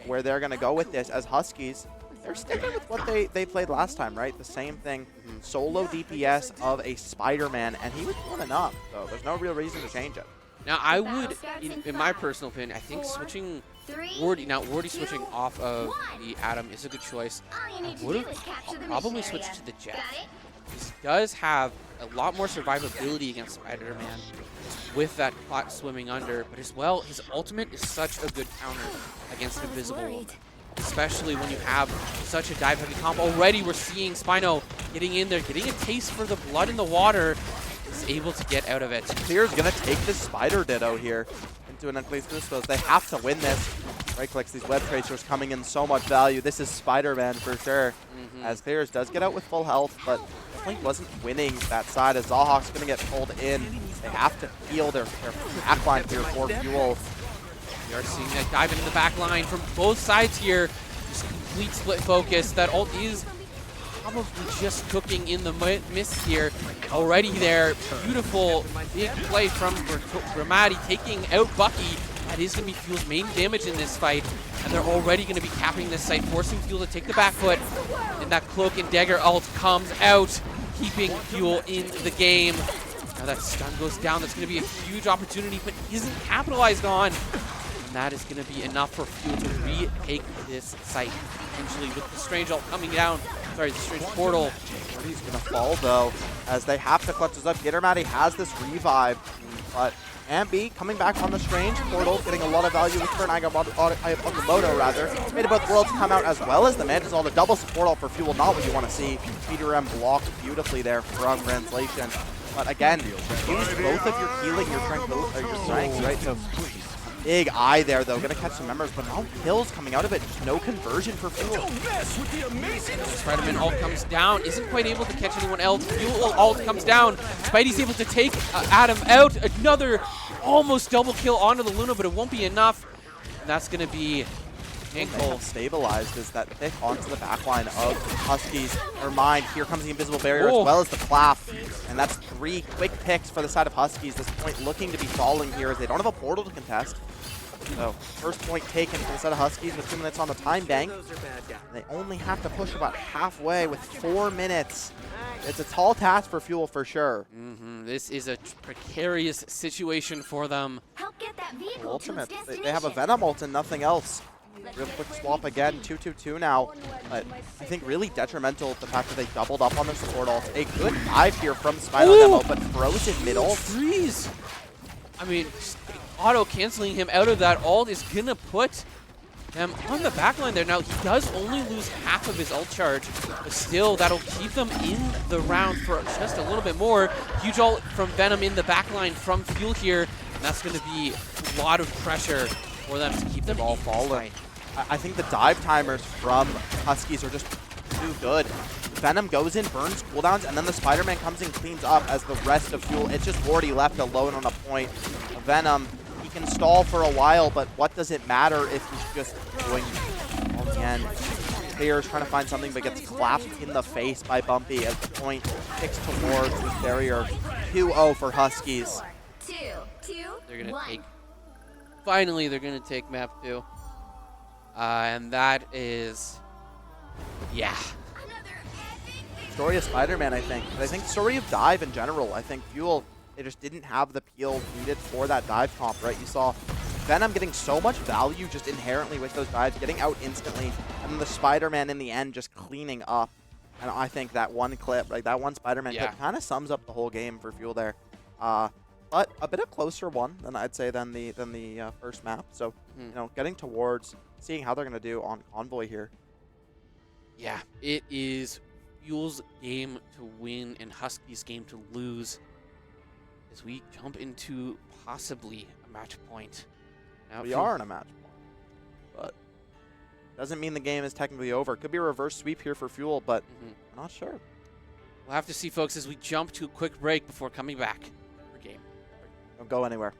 where they're going to go with this as Huskies, they're sticking with what they played last time, right? The same thing, solo DPS of a Spider-Man, and he was doing enough. So there's no real reason to change it. Now, I would, in my personal opinion, I think switching Wardy switching off of the Adam is a good choice. I would have probably switched to the Jet. This does have a lot more survivability against Spider-Man with that clock swimming under, but as well, his ultimate is such a good counter against Invisible Woman. Especially when you have such a dive-heavy comp. Already we're seeing Spino getting in there, getting a taste for the blood in the water, is able to get out of it. Clear's going to take this Spider Ditto here into an Unclean Crucifix. They have to win this. Right-clicks, these web tracers coming in so much value. This is Spider-Man for sure. As Clears does get out with full health, but definitely wasn't winning that side as Zahawk's going to get pulled in. They have to heal their backline here for Fuel. We are seeing that dive into the back line from both sides here. Just complete split focus. That ult is probably just cooking in the mist here. Already there. Beautiful big play from Gramati taking out Bucky. That is going to be Fuel's main damage in this fight. And they're already going to be capping this site, forcing Fuel to take the back foot. And that Cloak and Dagger ult comes out, keeping Fuel in the game. Now that stun goes down. That's going to be a huge opportunity, but isn't capitalized on. and that is going to be enough for Fuel to retake this site. Potentially with the Strange ult coming down. Sorry, the Strange portal. He's going to fall, though, as they have to clutch this up. Gittermatty has this revive, but Ambi coming back on the Strange portal, getting a lot of value with turn Okamoto, rather. Made both worlds come out as well as the Mantis ult. A double support ult for Fuel, not what you want to see. Peter M blocked beautifully there from Translation. But again, use both of your healing, your strengths, right? So big eye there, though. Gonna catch some members, but no kills coming out of it. Just no conversion for Fuel. Spider-Man ult comes down. Isn't quite able to catch anyone else. Fuel ult comes down. Spidey's able to take Adam out. Another almost double kill onto the Luna, but it won't be enough. And that's gonna be Ankle. Stabilized is that pick onto the backline of Huskies. Never mind, here comes the invisible barrier as well as the clap. And that's 3 quick picks for the side of Huskies. This point looking to be falling here as they don't have a portal to contest. So first point taken for the side of Huskies with 2 minutes on the time bank. They only have to push about halfway with 4 minutes. It's a tall task for Fuel for sure. This is a precarious situation for them. Help get that vehicle Ultimate. to its They have a destination. Venom ult and nothing else. Real quick swap again, 2-2-2 now. But I think really detrimental the fact that they doubled up on their support ult. A good dive here from Spino Demo, but frozen mid ult. Freeze! I mean, auto-canceling him out of that ult is going to put them on the backline there. Now, he does only lose half of his ult charge, but still, that'll keep them in the round for just a little bit more. Huge ult from Venom in the backline from Fuel here, and that's going to be a lot of pressure for them to keep them all falling. I think the dive timers from Huskies are just too good. Venom goes in, burns cooldowns, and then the Spider-Man comes in, cleans up as the rest of Fuel. It's just Wardy left alone on a point. Venom, he can stall for a while, but what does it matter if he's just going on the end? Player's trying to find something, but gets clapped in the face by Bumpy as the point kicks towards his barrier. 2-0 for Huskies. 2, 2, They're going to 1. take, finally, they're going to take map 2. And that is, yeah. Story of Spider-Man, I think. But I think story of dive in general. I think Fuel, they just didn't have the peel needed for that dive comp, right? You saw Venom getting so much value just inherently with those dives, getting out instantly, and then the Spider-Man in the end just cleaning up. And I think that one clip, like that one Spider-Man clip, kind of sums up the whole game for Fuel there. But a bit of closer one than I'd say than the first map. So you know, getting towards seeing how they're gonna do on Convoy here. Yeah, it is Fuel's game to win and Huskies' game to lose as we jump into possibly a match point. Now, We are in a match point, but doesn't mean the game is technically over. Could be a reverse sweep here for Fuel, but I'm not sure. We'll have to see, folks, as we jump to a quick break before coming back for game. Don't go anywhere.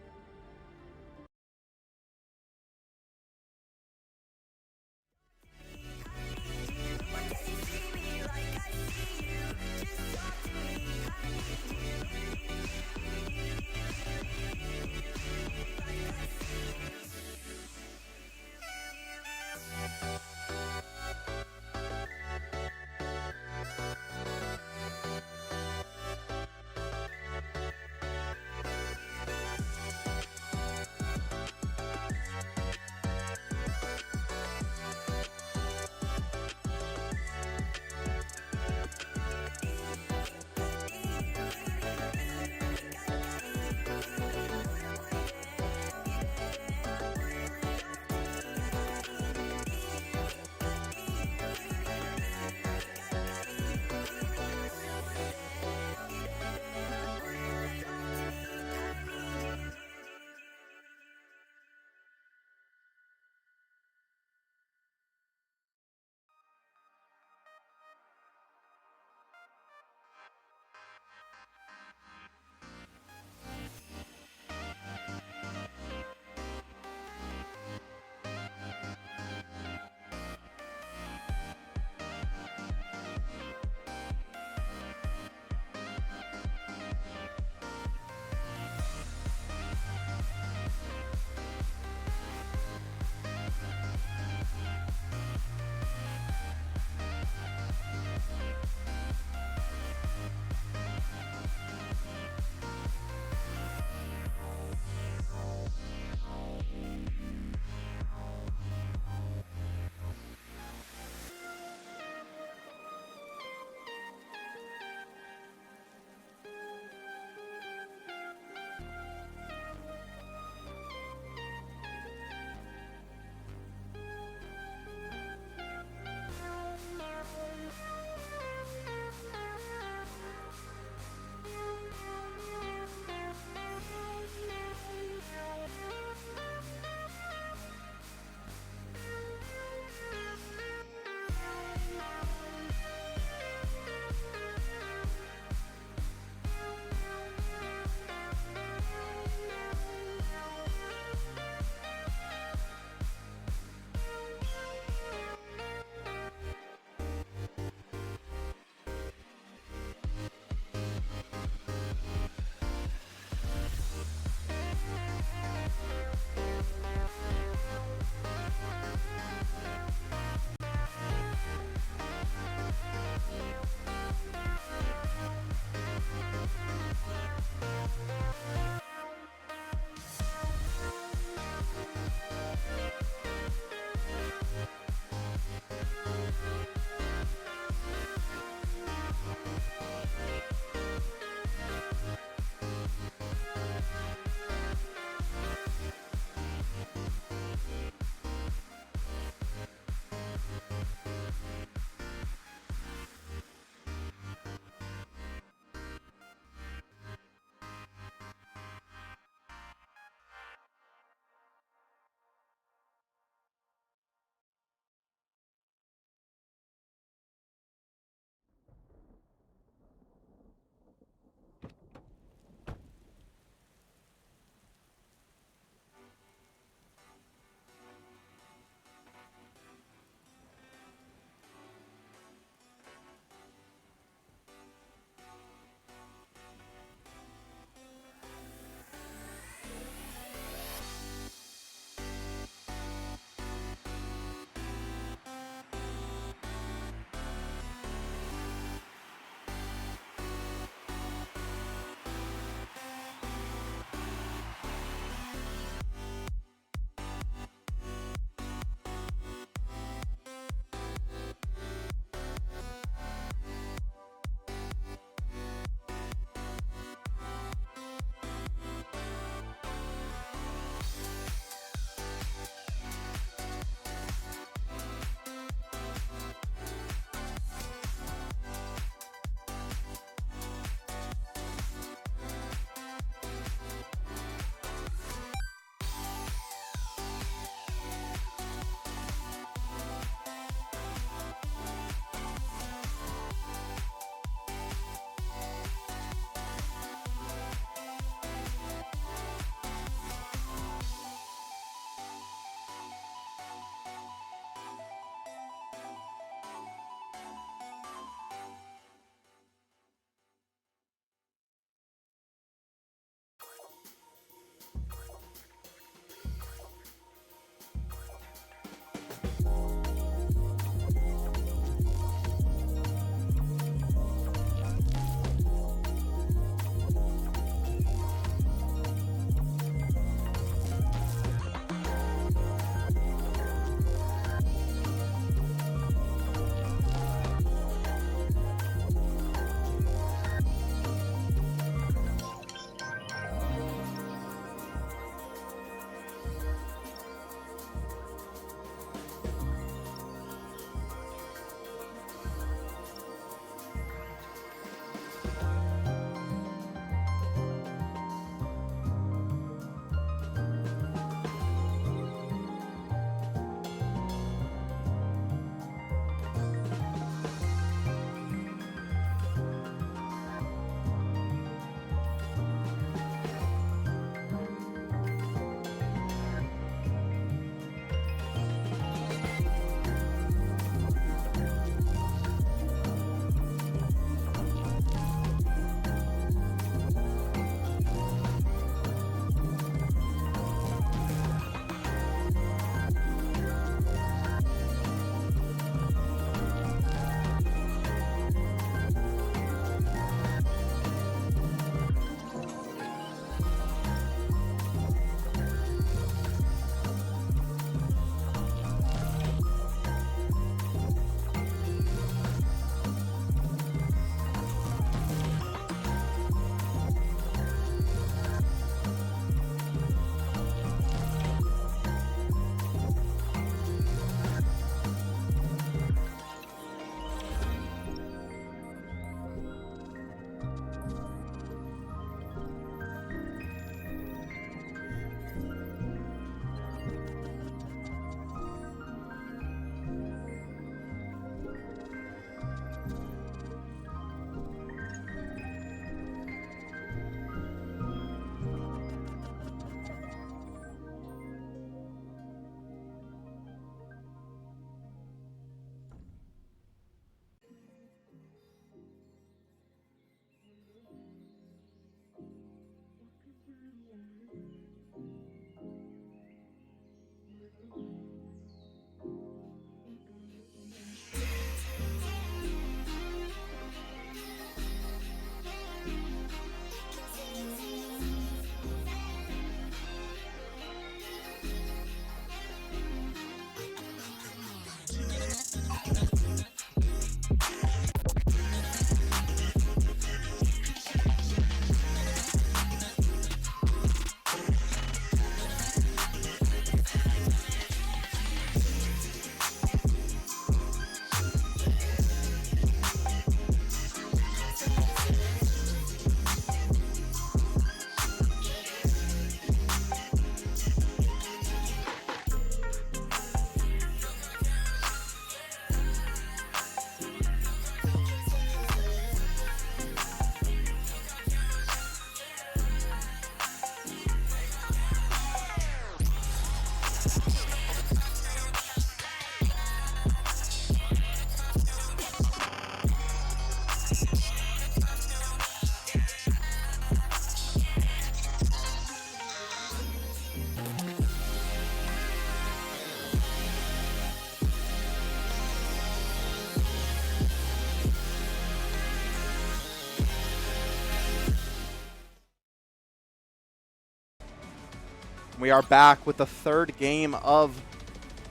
We are back with the third game of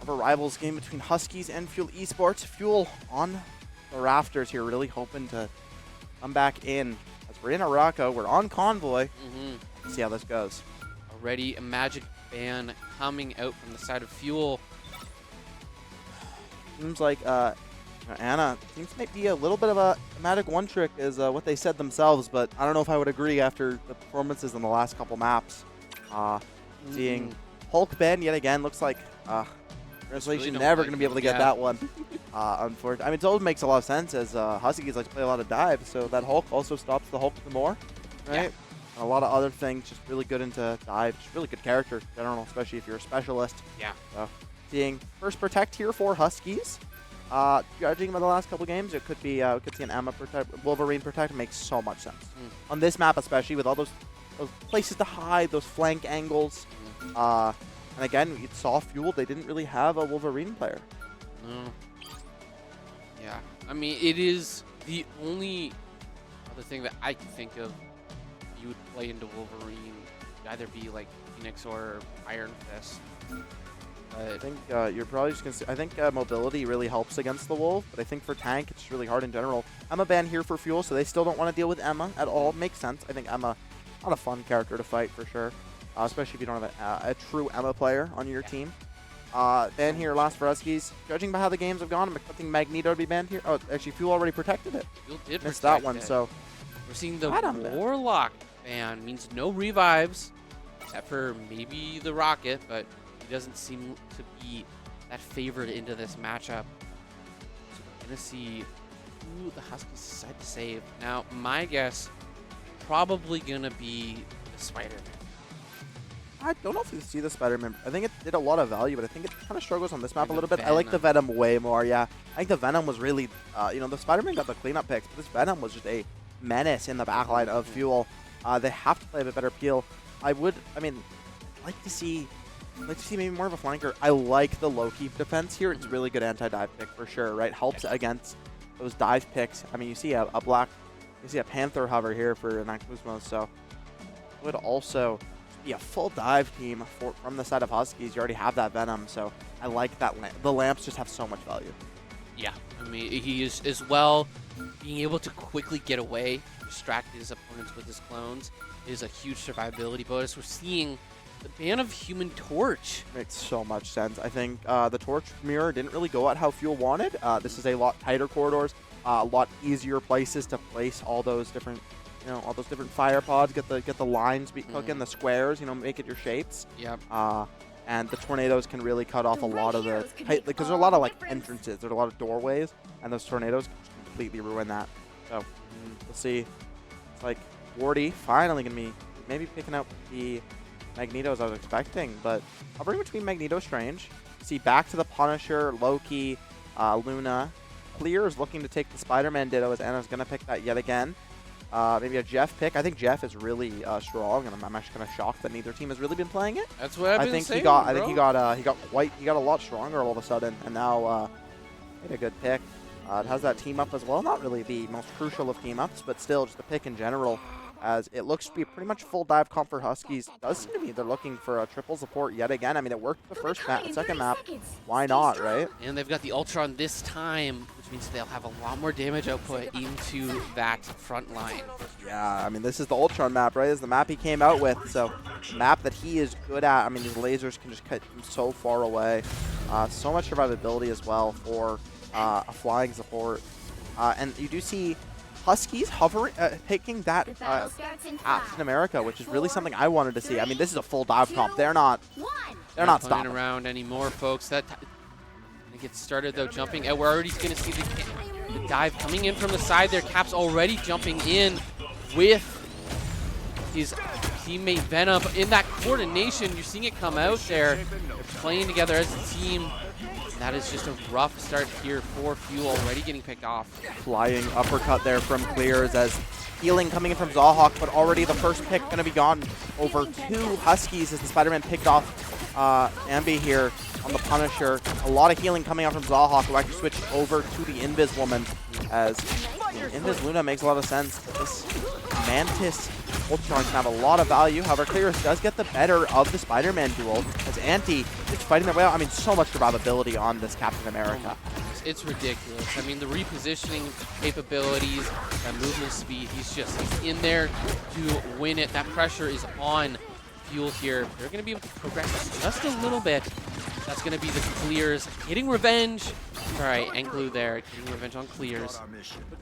a rivals game between Huskies and Fuel Esports. Fuel on the rafters here, really hoping to come back in. As we're in Araco, we're on Convoy. Let's see how this goes. Already a magic ban coming out from the side of Fuel. Seems like Anna seems to be a little bit of a magic one trick is what they said themselves, but I don't know if I would agree after the performances in the last couple maps. Seeing Hulk ban yet again, looks like Translation really never like going to be able to get that one. Unfortunately, I mean, it always makes a lot of sense as Huskies like to play a lot of dive, so that Hulk also stops the Hulk the more, right? Yeah. A lot of other things, just really good into dive, just really good character in general, especially if you're a specialist. Yeah. So, seeing first protect here for Huskies. Judging by the last couple games, it could be we could see an Emma protect, Wolverine protect. It makes so much sense on this map, especially with all those places to hide, those flank angles. And again, you saw Fuel, they didn't really have a Wolverine player. No. Yeah. I mean, it is the only other thing that I can think of you would play into Wolverine. It'd either be like Phoenix or Iron Fist. I think you're probably just going to see, I think mobility really helps against the Wolf, but I think for tank, it's really hard in general. Emma ban here for Fuel, so they still don't want to deal with Emma at all. Makes sense. I think Emma, not a fun character to fight for sure. Especially if you don't have a true Emma player on your team. Ban here last for Huskies. Judging by how the games have gone, I'm expecting Magneto to be banned here. Oh, actually, Fuel already protected it. Fuel did Missed protect that one, it. so We're seeing the Adam ban. Warlock ban. Means no revives, except for maybe the Rocket, but he doesn't seem to be that favored into this matchup. So we're going to see who the Huskies decide to save. Now, my guess, probably going to be the Spider-Man. I don't know if you see the Spider-Man. I think it did a lot of value, but I think it kind of struggles on this map a Maybe little bit. I like the Venom. Venom way more, yeah. I think the Venom was really, the Spider-Man got the cleanup picks, but this Venom was just a menace in the backline of Fuel. They have to play a bit better peel. I'd like to see maybe more of a flanker. I like the low-keep defense here. It's really good anti-dive pick for sure, right? Helps against those dive picks. I mean, you see a Panther hover here for Nakuzmo, so would also be a full dive team from the side of Huskies. You already have that Venom, so I like that. The lamps just have so much value. Yeah, I mean, he is as well being able to quickly get away, distract his opponents with his clones is a huge survivability bonus. We're seeing the ban of Human Torch. Makes so much sense. I think the Torch mirror didn't really go at how Fuel wanted. This is a lot tighter corridors, a lot easier places to place all those different all those different fire pods, get the lines be cooking, the squares, make it your shapes. Yep. And the tornadoes can really cut off a lot of the because there's a lot of entrances, there's a lot of doorways, and those tornadoes can completely ruin that. So we'll see. It's like Wardy finally gonna be maybe picking up the Magneto as I was expecting, but hovering between Magneto Strange. See back to the Punisher, Loki, Luna. Clear is looking to take the Spider-Man Ditto as Anna's gonna pick that yet again. Maybe a Jeff pick. I think Jeff is really strong, and I'm actually kind of shocked that neither team has really been playing it. That's what I've been think saying, I think he got a lot stronger all of a sudden, and now made a good pick. It has that team up as well. Not really the most crucial of team ups, but still just a pick in general. As it looks to be pretty much full dive comp for Huskies. Does seem to be they're looking for a triple support yet again. I mean, it worked the first map, second map. Why not, right? And they've got the Ultron this time, which means they'll have a lot more damage output into that front line. Yeah, I mean, this is the Ultron map, right? This is the map he came out with. So, map that he is good at. I mean, his lasers can just cut him so far away. So much survivability as well for a flying support. And you do see Huskies hovering, taking that Captain America, which is really something I wanted to see. I mean, this is a full dive comp. They're not Not stopping playing around anymore, folks. That gets started though, jumping. And we're already going to see the dive coming in from the side there. Cap's already jumping in with his teammate Venom. In that coordination, you're seeing it come out there. They're playing together as a team. That is just a rough start here for Fuel, already getting picked off. Flying uppercut there from Clears as healing coming in from Zawhawk, but already the first pick going to be gone over two Huskies as the Spider-Man picked off Ambi here on the Punisher. A lot of healing coming out from Zawhawk, who actually switched over to the Invis Woman as Invis Luna makes a lot of sense. This Mantis Ultron can have a lot of value. However, Clearus does get the better of the Spider-Man duel as Anti is fighting their way out. I mean, so much survivability on this Captain America. It's ridiculous. I mean, the repositioning capabilities, that movement speed, he's in there to win it. That pressure is on Fuel here. They're going to be able to progress just a little bit. That's going to be the Clears getting revenge. All right, and Glue there, getting revenge on Clears.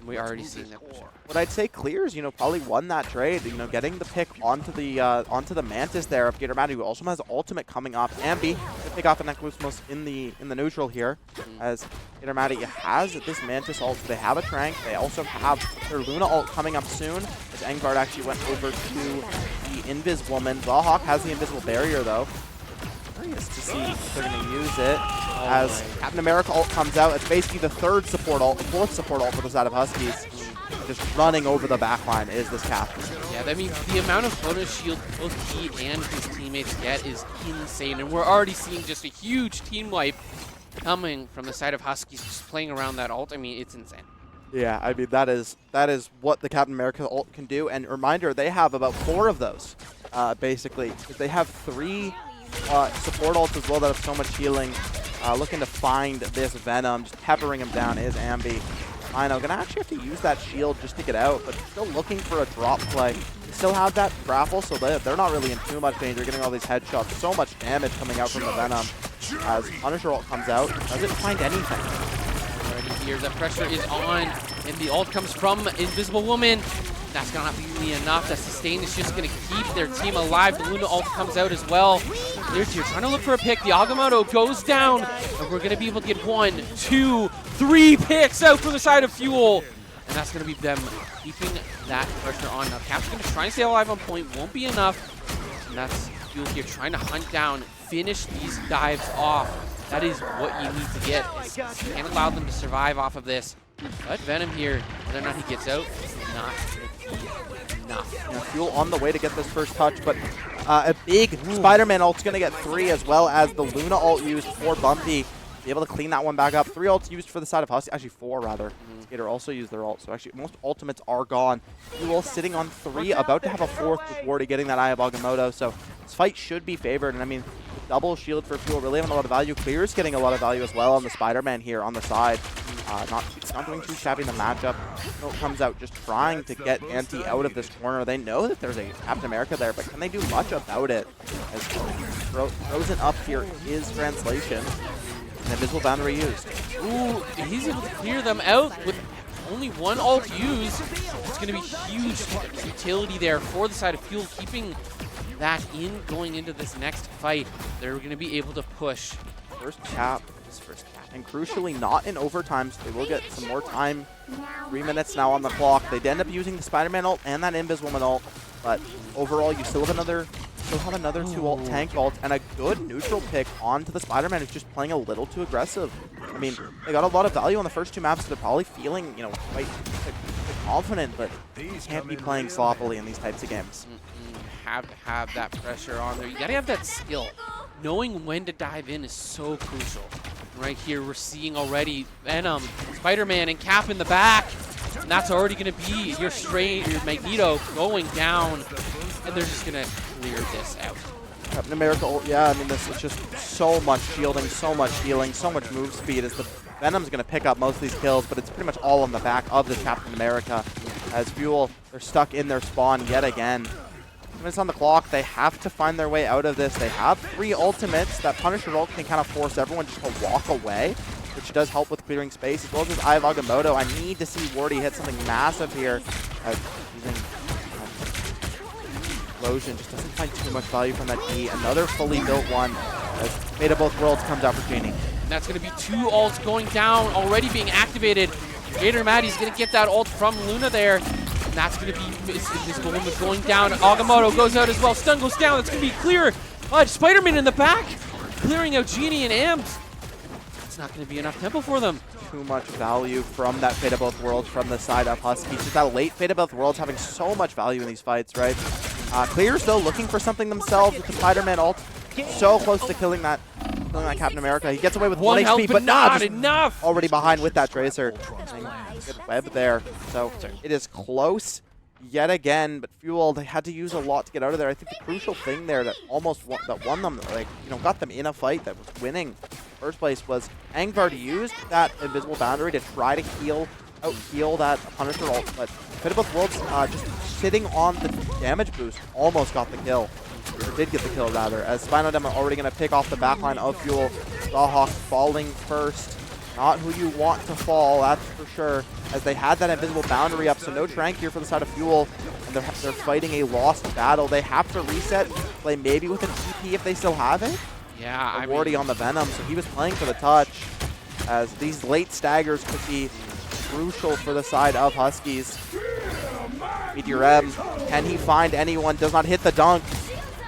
We already seen that. What I'd say Clears, probably won that trade. Getting the pick onto the Mantis there of Gator Maddie, who also has ultimate coming up. Ambi to pick off an Eclusmos in the neutral here, as Gator Maddie has this Mantis ult. They have a Trank. They also have their Luna ult coming up soon, as Engbard actually went over to the Invis Woman. Zawhawk has the invisible barrier though. Curious to see if they're going to use it as Captain America ult comes out. It's basically the fourth support ult for the side of Huskies. Just running over the backline is this Cap. Yeah, I mean, the amount of bonus shield both he and his teammates get is insane, and we're already seeing just a huge team wipe coming from the side of Huskies, just playing around that ult. I mean, it's insane. Yeah, I mean, that is what the Captain America ult can do. And reminder, they have about 4 of those, basically. They have 3 support ults as well that have so much healing. Looking to find this Venom, just peppering him down is Ambi. Lino gonna actually have to use that shield just to get out, but still looking for a drop play. They still have that grapple, so they're not really in too much danger, getting all these headshots. So much damage coming out from the Venom. As Punisher ult comes out, doesn't find anything. Already here, the pressure is on, and the ult comes from Invisible Woman. That's gonna be enough. That sustain is just gonna keep their team alive. The Luna ult comes out as well. Clears here, trying to look for a pick. The Agamotto goes down, and we're gonna be able to get 1, 2, 3 picks out from the side of Fuel. And that's gonna be them keeping that pressure on. Now Cap's gonna try and stay alive on point, won't be enough. And that's Fuel here trying to hunt down, finish these dives off. That is what you need to get. You can't allow them to survive off of this. But Venom here, whether or not he gets out, is not going to be enough. Fuel on the way to get this first touch, but a big Spider-Man ult's going to get 3, as well as the Luna ult used for Bumpy. Be able to clean that one back up. 3 ults used for the side of Husky, actually 4 rather. Skater also used their ult, so actually most ultimates are gone. Fuel sitting on 3, about to have a 4th with Wardy getting that Eye of Agamotto, so this fight should be favored. And I mean, the double shield for Fuel really having a lot of value. Clear's getting a lot of value as well on the Spider-Man here on the side. It's not doing too shabby in the matchup. It comes out just trying to get Anti out of this corner. They know that there's a Captain America there, but can they do much about it? As frozen up here is translation. And invisible boundary used. Ooh, he's able to clear them out with only 1 ult used. It's going to be huge utility there for the side of Fuel, keeping that in going into this next fight. They're going to be able to push. First cap. And crucially, not in overtime, so they will get some more time. 3 minutes now on the clock. They end up using the Spider-Man ult and that Invis Woman ult, but overall, you still have another 2 ult tank ult and a good neutral pick onto the Spider-Man who's just playing a little too aggressive. I mean, they got a lot of value on the first 2 maps, so they're probably feeling, quite confident, but you can't be playing sloppily in these types of games. Have to have that pressure on there. You gotta have that skill. Knowing when to dive in is so crucial. Right here, we're seeing already Venom, Spider-Man, and Cap in the back. And that's already going to be your Magneto going down. And they're just going to clear this out. Captain America, yeah, I mean, this is just so much shielding, so much healing, so much move speed as the Venom's going to pick up most of these kills, but it's pretty much all on the back of the Captain America. As Fuel, they're stuck in their spawn yet again. Minutes on the clock, they have to find their way out of this. They have 3 ultimates. That Punisher ult can kind of force everyone just to walk away, which does help with clearing space, as well as this Eye of Agamotto. I need to see Wardy hit something massive here. Using Explosion just doesn't find too much value from that E. Another fully built one, as Fate of Both Worlds comes out for Genie. And that's going to be 2 ults going down, already being activated. Gator Maddie's going to get that ult from Luna there. And that's going to be Invisible Woman going down. Agamotto goes out as well. Stun goes down. That's going to be clear. Spider-Man in the back, clearing out Genie and Ams. It's not going to be enough tempo for them. Too much value from that Fate of Both Worlds from the side of Huskies. Just that late Fate of Both Worlds having so much value in these fights, right? Clears, though, looking for something themselves with the Spider-Man ult. So close to killing that Captain America. He gets away with 1 HP, but not enough. Already behind with that Tracer. Good web there. So it is close. yet again, but Fuel, they had to use a lot to get out of there. I think the crucial thing there that won them, like, got them in a fight that was winning in the first place was Angvard used that invisible boundary to try to out-heal that Punisher ult, but Fit of Both Worlds just sitting on the damage boost almost got the kill. Or did get the kill, rather, as Spino Dem are already going to pick off the backline of Fuel. Zawhawk falling first. Not who you want to fall, that's for sure, as they had that invisible boundary up, so no Trank here for the side of Fuel, and they're fighting a lost battle. They have to reset, play maybe with an TP if they still have it. Yeah, Wardy on the Venom, so he was playing for the touch, as these late staggers could be crucial for the side of Huskies. Meteor M, can he find anyone? Does not hit the dunk,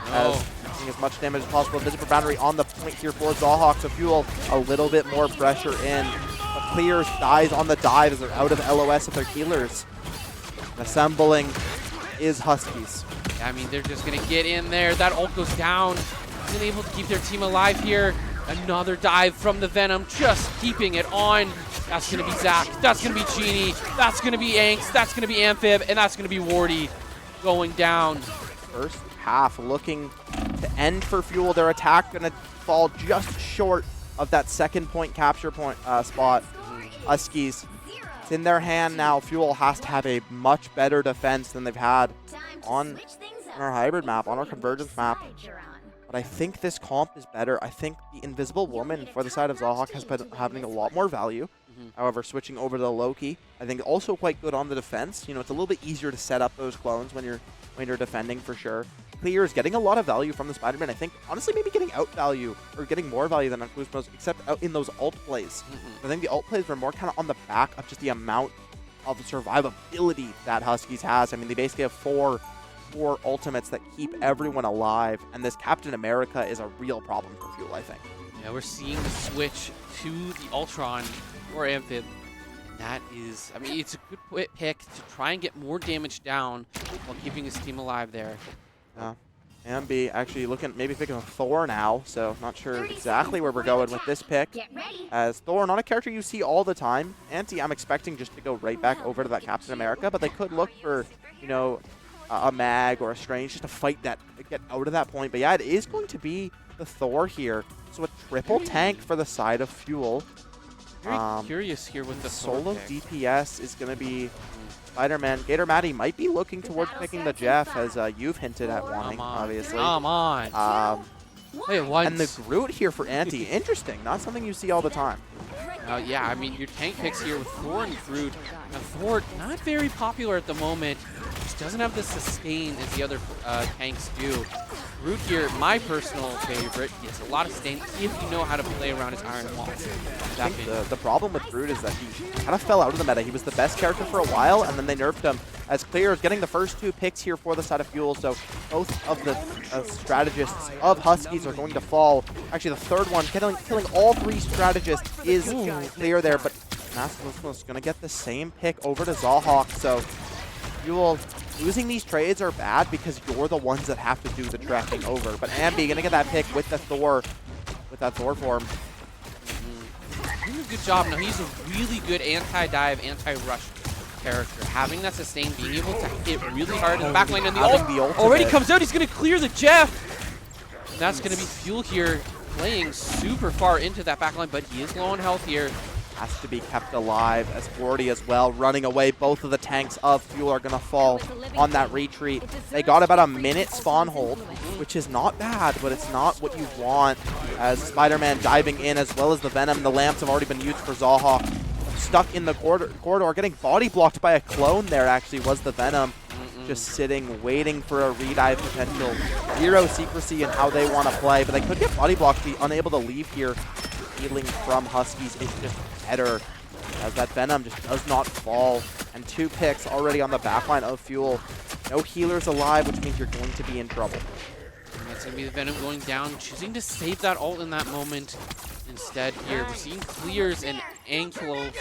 as as much damage as possible. Visible boundary on the point here for Zawhawk to Fuel a little bit more pressure in. But clears, dies on the dive as they're out of LOS of their healers. And assembling is Huskies. Yeah, I mean, they're just going to get in there. That ult goes down. Been able to keep their team alive here. Another dive from the Venom, just keeping it on. That's going to be Zach. That's going to be Genie. That's going to be Angst. That's going to be Amphib. And that's going to be Wardy going down. First half looking to end for Fuel. Their attack going to fall just short of that second point capture point spot. Huskies, it's in their hand now. Fuel has to have a much better defense than they've had on our hybrid map, on our convergence map. But I think this comp is better. I think the Invisible Woman for the side of Zawhawk has been having a lot more value. However, switching over to the Loki, I think also quite good on the defense. It's a little bit easier to set up those clones when you're defending for sure. Clear is getting a lot of value from the Spider-Man. I think, honestly, maybe getting out value or getting more value than on Kuzmos, except out in those ult plays. I think the ult plays were more kind of on the back of just the amount of survivability that Huskies has. I mean, they basically have four ultimates that keep everyone alive, and this Captain America is a real problem for Fuel, I think. Yeah, we're seeing the switch to the Ultron or Amphib. That is, I mean, it's a good pick to try and get more damage down while keeping his team alive there. Yeah. Ambi actually maybe picking a Thor now, so not sure exactly where we're going with this pick. As Thor, not a character you see all the time. I'm expecting just to go right back over to that Captain America, but they could look for, a Mag or a Strange just to fight that, get out of that point. But yeah, it is going to be the Thor here. So a triple tank for the side of Fuel. Very curious here with the solo Thor pick. DPS is going to be Spider-Man. Gator Matty might be looking towards picking the Jeff, as you've hinted at wanting, obviously. Come on. Wait, what? And the Groot here for Anti. Interesting. Not something you see all the time. Yeah, I mean, your tank picks here with Thor and Groot. Now, Thor, not very popular at the moment. Just doesn't have the sustain as the other tanks do. Groot here, my personal favorite. He has a lot of sustain if you know how to play around his Iron Wall. I think the problem with Groot is that he kind of fell out of the meta. He was the best character for a while, and then they nerfed him. As Clear is getting the first two picks here for the side of Fuel, so both of the strategists of Huskies are going to fall. Actually, the third one, killing all three strategists is Clear there, but Masterless is going to get the same pick over to Zawhawk, so Fuel losing these trades are bad because you're the ones that have to do the tracking over. But Ambi going to get that pick with the Thor, with that Thor form. Doing a good job. Now, he's a really good anti-dive, anti-rush character. Having that sustain, being able to hit really hard in the backline, and the ult already comes out. He's going to clear the Jeff. And that's going to be Fuel here, playing super far into that backline, but he is low on health here. Has to be kept alive, as Wardy as well, running away. Both of the tanks of Fuel are going to fall on that retreat. They got about a minute spawn hold, which is not bad, but it's not what you want, as Spider-Man diving in, as well as the Venom. The lamps have already been used for Zawhawk. Stuck in the corridor, getting body blocked by a clone there, actually, was the Venom. Just sitting, waiting for a redive potential. Zero secrecy in how they want to play, but they could get body blocked, be unable to leave here. Healing from Huskies is just better, as that Venom just does not fall. And two picks already on the backline of Fuel. No healers alive, which means you're going to be in trouble. And that's going to be the Venom going down, choosing to save that ult in that moment. Instead here, we're seeing Clears and Ankylo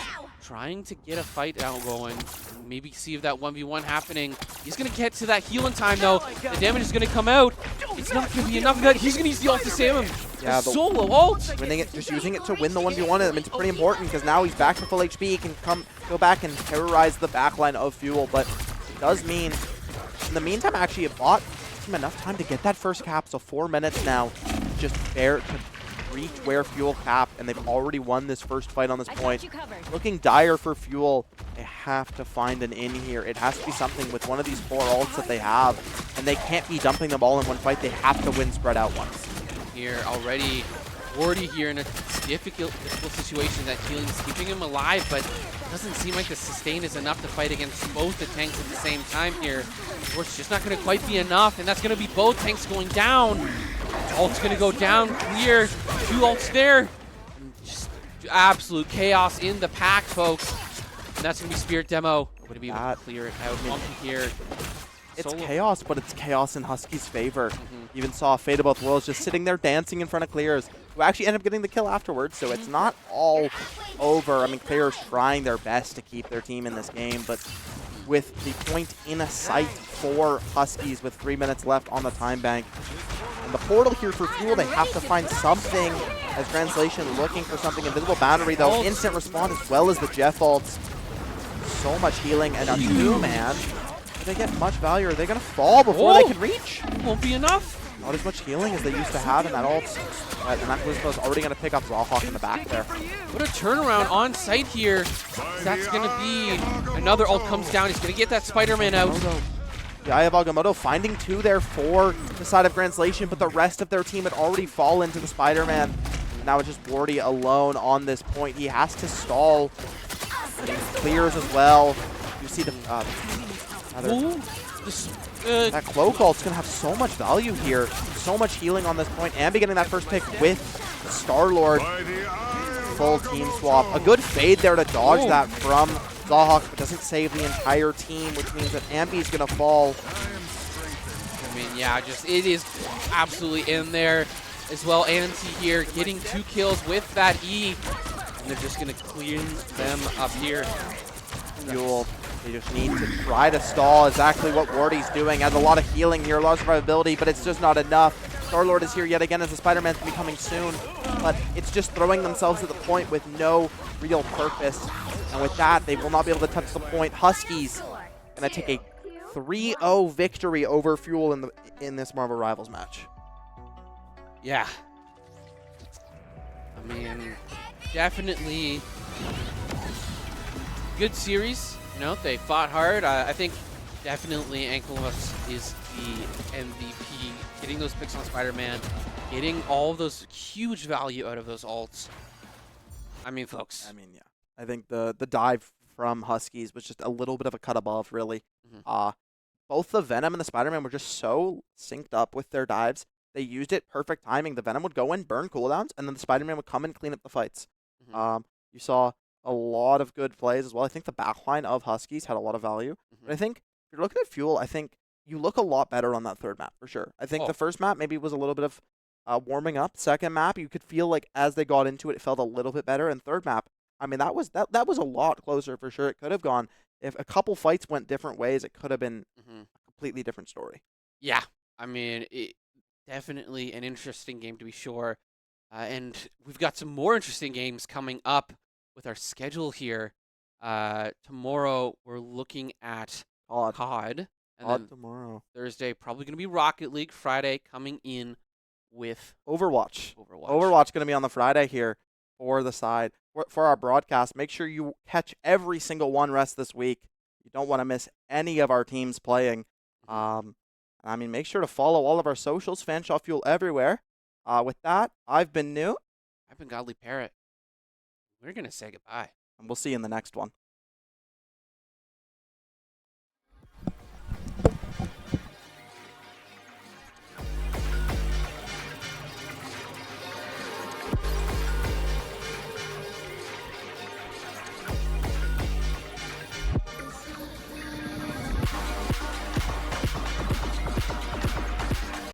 trying to get a fight out going. Maybe see if that 1v1 happening. He's going to get to that healing time, though. The damage is going to come out. It's not going to be enough of that. He's going to use the ult to save him. Yeah, solo ult. Winning it, just using it to win the 1v1, I mean, it's pretty important because now he's back to full HP. He can go back and terrorize the backline of Fuel, but does mean, in the meantime, actually, it bought him enough time to get that first cap. So 4 minutes now, just to reach where Fuel capped, and they've already won this first fight on this point. Looking dire for Fuel. They have to find an in here. It has to be something with one of these 4 ults that they have, and they can't be dumping them all in one fight. They have to win spread out once. Here already, Wardy here in a difficult situation. That healing is keeping him alive, but it doesn't seem like the sustain is enough to fight against both the tanks at the same time here. Of course, it's just not going to quite be enough, and that's going to be both tanks going down. Ult's going to go down, clear. 2 ults there. Just absolute chaos in the pack, folks. And that's going to be Spirit Demo. Going to be able to clear it out. Monkey here. It's chaos, but it's chaos in Huskies' favor. You even saw Fate of Both Worlds just sitting there dancing in front of Clears, who actually ended up getting the kill afterwards, so it's not all over. I mean, Clears trying their best to keep their team in this game, but with the point in a sight for Huskies with 3 minutes left on the time bank. And the portal here for Fuel, they have to find something as Translation looking for something. Invisible Boundary, though, instant respawn as well as the Jeff ults. So much healing, and a 2-man. Do they get much value? Are they going to fall before they can reach? Won't be enough. Not as much healing as they used to have in that ult. And that Blizbo's already going to pick up Rawhawk in the back there. What a turnaround on site here. That's going to be another ult comes down. He's going to get that Spider-Man out. The Eye of Agamotto finding 2 there for the side of Translation, but the rest of their team had already fallen to the Spider-Man. Now it's just Wardy alone on this point. He has to stall. Clears as well. You see the that cloak ult's gonna have so much value here, so much healing on this point. Ambi getting that first pick with Star-Lord. Full team swap. A good fade there to dodge that from Zawhawk, but doesn't save the entire team, which means that Ambi's gonna fall. I mean, yeah, just it is absolutely in there as well. Anti here getting 2 kills with that E, and they're just gonna clean them up here. Fuel. They just need to try to stall exactly what Wardy's doing. Has a lot of healing here, a lot of survivability, but it's just not enough. Star-Lord is here yet again as the Spider-Man's going to be coming soon, but it's just throwing themselves at the point with no real purpose. And with that, they will not be able to touch the point. Huskies going to take a 3-0 victory over Fuel in this Marvel Rivals match. Yeah. I mean, definitely good series. You know, they fought hard. I think definitely Ankylos is the MVP. Getting those picks on Spider-Man, getting all those huge value out of those ults. I mean, folks. I mean, yeah. I think the dive from Huskies was just a little bit of a cut above, really. Both the Venom and the Spider-Man were just so synced up with their dives. They used it perfect timing. The Venom would go in, burn cooldowns, and then the Spider-Man would come and clean up the fights. You saw a lot of good plays as well. I think the backline of Huskies had a lot of value. But I think if you're looking at Fuel, I think you look a lot better on that third map, for sure. I think the first map maybe was a little bit of warming up. Second map, you could feel like as they got into it, it felt a little bit better. And third map, I mean, that was a lot closer for sure. It could have gone, if a couple fights went different ways, it could have been a completely different story. Yeah, I mean, definitely an interesting game to be sure. And we've got some more interesting games coming up with our schedule here. Tomorrow we're looking at COD. And then tomorrow. Thursday probably going to be Rocket League. Friday coming in with Overwatch. Overwatch going to be on the Friday here for the side. For our broadcast, make sure you catch every single one rest this week. You don't want to miss any of our teams playing. I mean, make sure to follow all of our socials, Fanshawe Fuel everywhere. With that, I've been New. I've been Godly Parrot. We're going to say goodbye. And we'll see you in the next one.